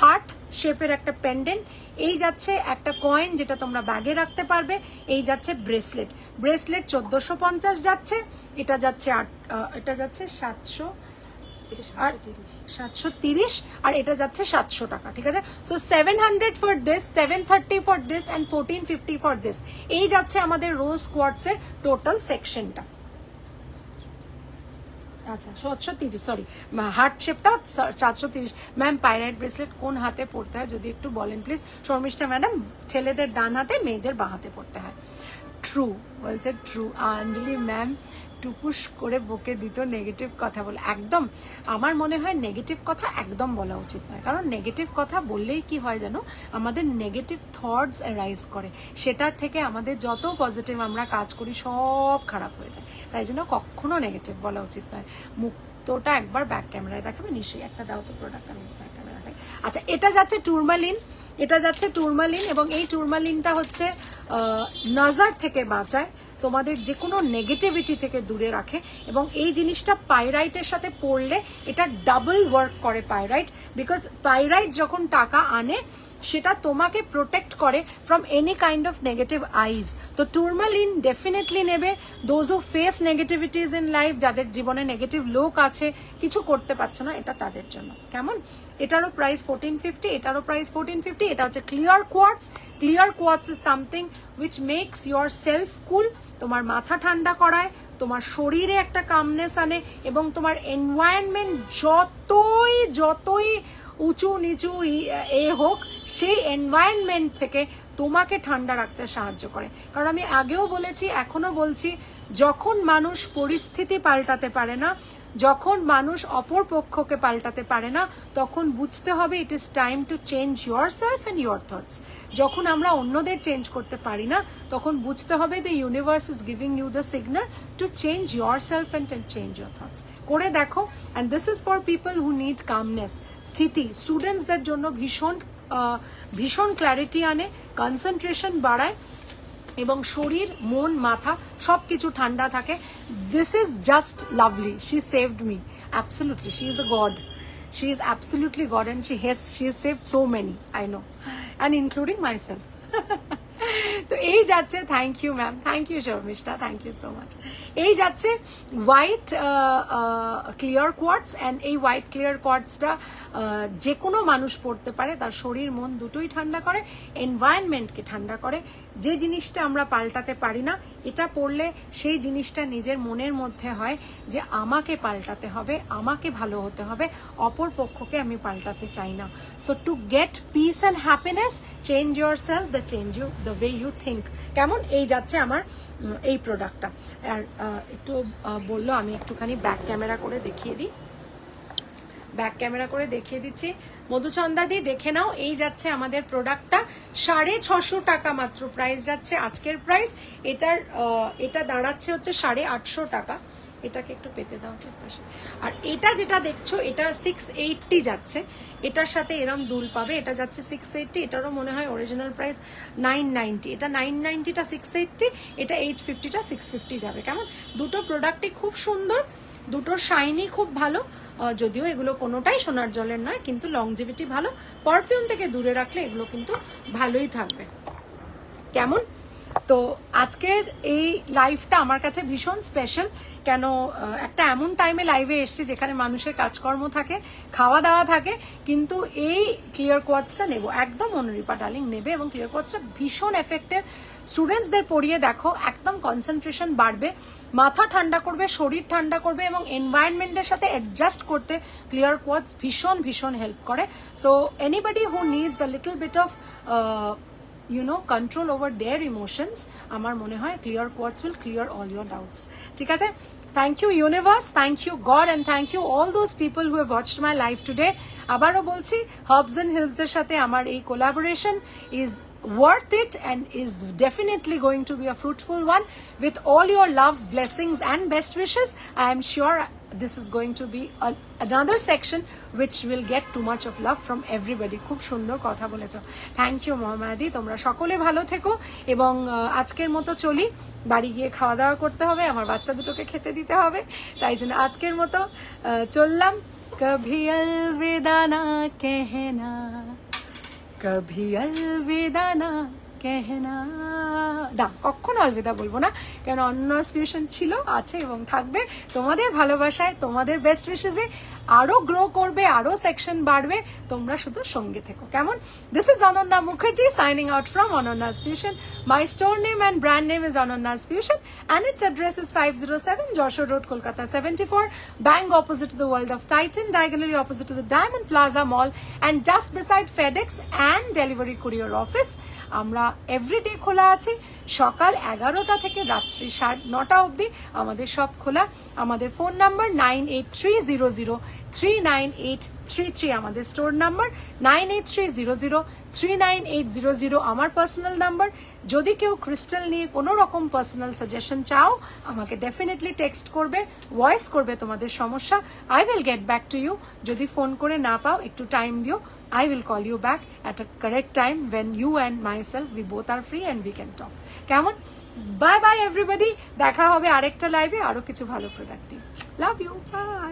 হার্ট শেপের একটা পেন্ডেন্ট, এই যাচ্ছে একটা কয়েন যেটা তোমরা ব্যাগে রাখতে পারবে, এই যাচ্ছে ব্রেসলেট। ব্রেসলেট 1450 যাচ্ছে, এটা যাচ্ছে 730 আর এটা যাচ্ছে 700 টাকা। ঠিক আছে, so 700 for this, 730 for this and 1450 for this. এই যাচ্ছে আমাদের রোজ কোয়ার্টস এর টোটাল সেকশনটা। আচ্ছা 730, সরি, হার্ট শেপটা 730। ম্যাম পাইরাইট ব্রেসলেট কোন হাতে পড়তে হয় যদি একটু বলেন প্লিজ। শর্মিষ্ঠা ম্যাডাম, ছেলেদের ডান হাতে, মেয়েদের বাঁ হাতে পড়তে হয়। ট্রু বলছে, ট্রু। অঞ্জলি ম্যাম, টুকুস করে বকে দিত নেগেটিভ কথা বলে। একদম আমার মনে হয় নেগেটিভ কথা একদম বলা উচিত নয়, কারণ নেগেটিভ কথা বললেই কি হয় জানো, আমাদের নেগেটিভ থটস অ্যারাইজ করে, সেটার থেকে আমাদের যত পজিটিভ আমরা কাজ করি সব খারাপ হয়ে যায়। তাই জন্য কখনো নেগেটিভ বলা উচিত নয়। মুক্তটা একবার ব্যাক ক্যামেরায় দেখাবে, নিশ্চয়ই একটা দাও তো প্রোডাক্ট, আমি ব্যাক ক্যামেরাটাই। আচ্ছা, এটা যাচ্ছে টুরমালিন, এটা যাচ্ছে টুরমালিন, এবং এই টুরমালিনটা হচ্ছে নজর থেকে বাঁচায়, তোমাদের যে কোনো নেগেটিভিটি থেকে দূরে রাখে, এবং এই জিনিসটা পাইরাইটের সাথে পড়লে এটা ডাবল ওয়ার্ক করে পাইরাইট, বিকজ পাইরাইট যখন টাকা আনে সেটা তোমাকে প্রোটেক্ট করে from any kind of negative eyes. তো টুরমালিন ডেফিনেটলি নেবে those who face negativities in life, যাদের জীবনে নেগেটিভ লোক আছে, কিছু করতে পারছো না, এটা তাদের জন্য। কেমন? এটারও প্রাইস 1450, এটারও প্রাইস 1450। এটা হচ্ছে clear quartz. Clear quartz is something which makes yourself cool, তোমার মাথা ঠান্ডা করায়, তোমার শরীরে একটা কামনেস আনে, এবং তোমার এনভায়রনমেন্ট যতই উঁচু নিচু এ হোক, সেই এনভায়রনমেন্ট থেকে তোমাকে ঠান্ডা রাখতে সাহায্য করে। কারণ আমি আগেও বলেছি, এখনো বলছি, যখন মানুষ পরিস্থিতি পাল্টাতে পারে না, যখন মানুষ অপর পক্ষকে পাল্টাতে পারে না, তখন বুঝতে হবে it is time to change yourself and your thoughts. যখন আমরা অন্যদের চেঞ্জ করতে পারি না, তখন বুঝতে হবে the universe is giving you the signal to change yourself and change your thoughts. করে দেখো, and this is for people who need calmness, স্থিতি। স্টুডেন্টসদের জন্য ভীষণ ক্ল্যারিটি আনে, কনসেন্ট্রেশন বাড়ায়, এবং শরীর মন মাথা সব কিছু ঠান্ডা থাকে। This is just lovely. She saved me, absolutely. She is a god, she is absolutely God, and she has saved so many, I know, and including myself. তো এই যাচ্ছে, thank you ma'am, thank you Sharmistha, thank you so much. এই যাচ্ছে white clear quartz, and এই white clear কোয়ার্টসটা যে কোনো মানুষ পড়তে পারে, তার শরীর মন দুটোই ঠান্ডা করে, এনভায়রনমেন্টকে ঠান্ডা করে। যে জিনিসটা আমরা পাল্টাতে পারি না, এটা পড়লে সেই জিনিসটা নিজের মনের মধ্যে হয় যে আমাকে পাল্টাতে হবে, আমাকে ভালো হতে হবে, অপর পক্ষকে আমি পাল্টাতে চাই না। So to get peace and happiness, change yourself, the change you the way you think. কেমন? এই যাচ্ছে আমার এই প্রোডাক্টটা। আর একটু বললো আমি একটুখানি ব্যাক ক্যামেরা করে দেখিয়ে দিই, ব্যাক ক্যামেরা করে দেখিয়ে দিচ্ছি। মধুচন্দাদি দেখে নাও, এই যাচ্ছে আমাদের প্রোডাক্টটা, 650 টাকা মাত্র প্রাইস যাচ্ছে, আজকের প্রাইস। এটা দাঁড়াচ্ছে হচ্ছে 850 টাকা। এটাকে একটু পেতে দাও পাশে। আর এটা যেটা দেখছো, এটা 680 যাচ্ছে, এটার সাথে এরম দুল পাবে, এটা যাচ্ছে 680, এটারও মনে হয় অরিজিনাল প্রাইস 990। এটা 990টা 680, এটা 850টা 650 যাবে। কেমন? দুটো প্রোডাক্টই খুব সুন্দর, দুটো শাইনি খুব ভালো, যদিও এগুলো কোনোটাই সোনার জলের নয়, কিন্তু লংজিভিটি ভালো, পারফিউম থেকে দূরে রাখলে এগুলো কিন্তু ভালোই থাকবে। কেমন? তো আজকের এই লাইভটা আমার কাছে ভীষণ স্পেশাল। কেন? একটা এমন টাইমে লাইভে এসছে যেখানে মানুষের কাজকর্ম থাকে, খাওয়া দাওয়া থাকে, কিন্তু এই ক্লিয়ার কোয়ার্টসটা নেব, একদম অনুরিপা ডার্লিং নেবে, এবং ক্লিয়ার কোয়ার্টসটা ভীষণ এফেক্টিভ। স্টুডেন্টসদের পড়িয়ে দেখো, একদম কনসেন্ট্রেশন বাড়বে, মাথা ঠান্ডা করবে, শরীর ঠান্ডা করবে, এবং এনভায়রনমেন্টের সাথে অ্যাডজাস্ট করতে ক্লিয়ার কোয়ার্টস ভীষণ হেল্প করে। So anybody who needs a little bit of control over their emotions, আমার মনে হয় clear quartz will clear all your doubts. ঠিক আছে? Thank you universe, thank you God, and thank you all those people who have watched my live today. আবারও বলছি, Herbs and Hills এর সাথে আমার এই collaboration is worth it and is definitely going to be a fruitful one. With all your love, blessings and best wishes, I am sure this is going to be another section which will get too much of love from everybody. খুব সুন্দর কথা বলেছো, thank you মহামায়াদি। তোমরা সকলে ভালো থেকো, এবং আজকের মতো চলি, বাড়ি গিয়ে খাওয়া দাওয়া করতে হবে, আমার বাচ্চা দুটোকে খেতে দিতে হবে, তাই জন্য আজকের মতো চললাম। কভি अलविदा ना कहना, কভি अलविदा ना कहना, না কখনো আলবিদা বলবো না, কেন অন্য সলিউশন ছিল, আছে এবং থাকবে। তোমাদের ভালোবাসায়, তোমাদের বেস্ট উইশেসে আরো গ্রো করবে, আরো সেকশন বাড়বে, তোমরা শুধু সঙ্গে থেকো। কেমন? This is Ananya Mukherjee signing out from অনন্যাস fusion. My store name and brand name is অনন্যাস fusion, and it's address is 507 Jessore road, Kolkata 74, bang opposite to the World of Titan, diagonally opposite to the Diamond Plaza Mall, and just beside FedEx and Delivery Courier Office. আমরা everyday খোলা আছি, সকাল 11টা থেকে রাত্রি 9টা অবধি আমাদের সব খোলা। আমাদের ফোন নাম্বার 9830039833, আমাদের স্টোর নাম্বার 9830039800, আমার পার্সোনাল নাম্বার। যদি কেউ ক্রিস্টাল নিয়ে কোনো রকম পার্সোনাল সাজেশন চাও আমাকে ডেফিনেটলি টেক্সট করবে, ভয়েস করবে তোমাদের সমস্যা, I will get back to you. যদি ফোন করে না পাও একটু টাইম দিও, I will call you back at a correct time when you and myself, we both are free and we can talk. কেমন? বাই বাই এভরিবডি, দেখা হবে আরেকটা লাইভে আরো কিছু ভালো প্রোডাক্ট নিয়ে। Love you, by.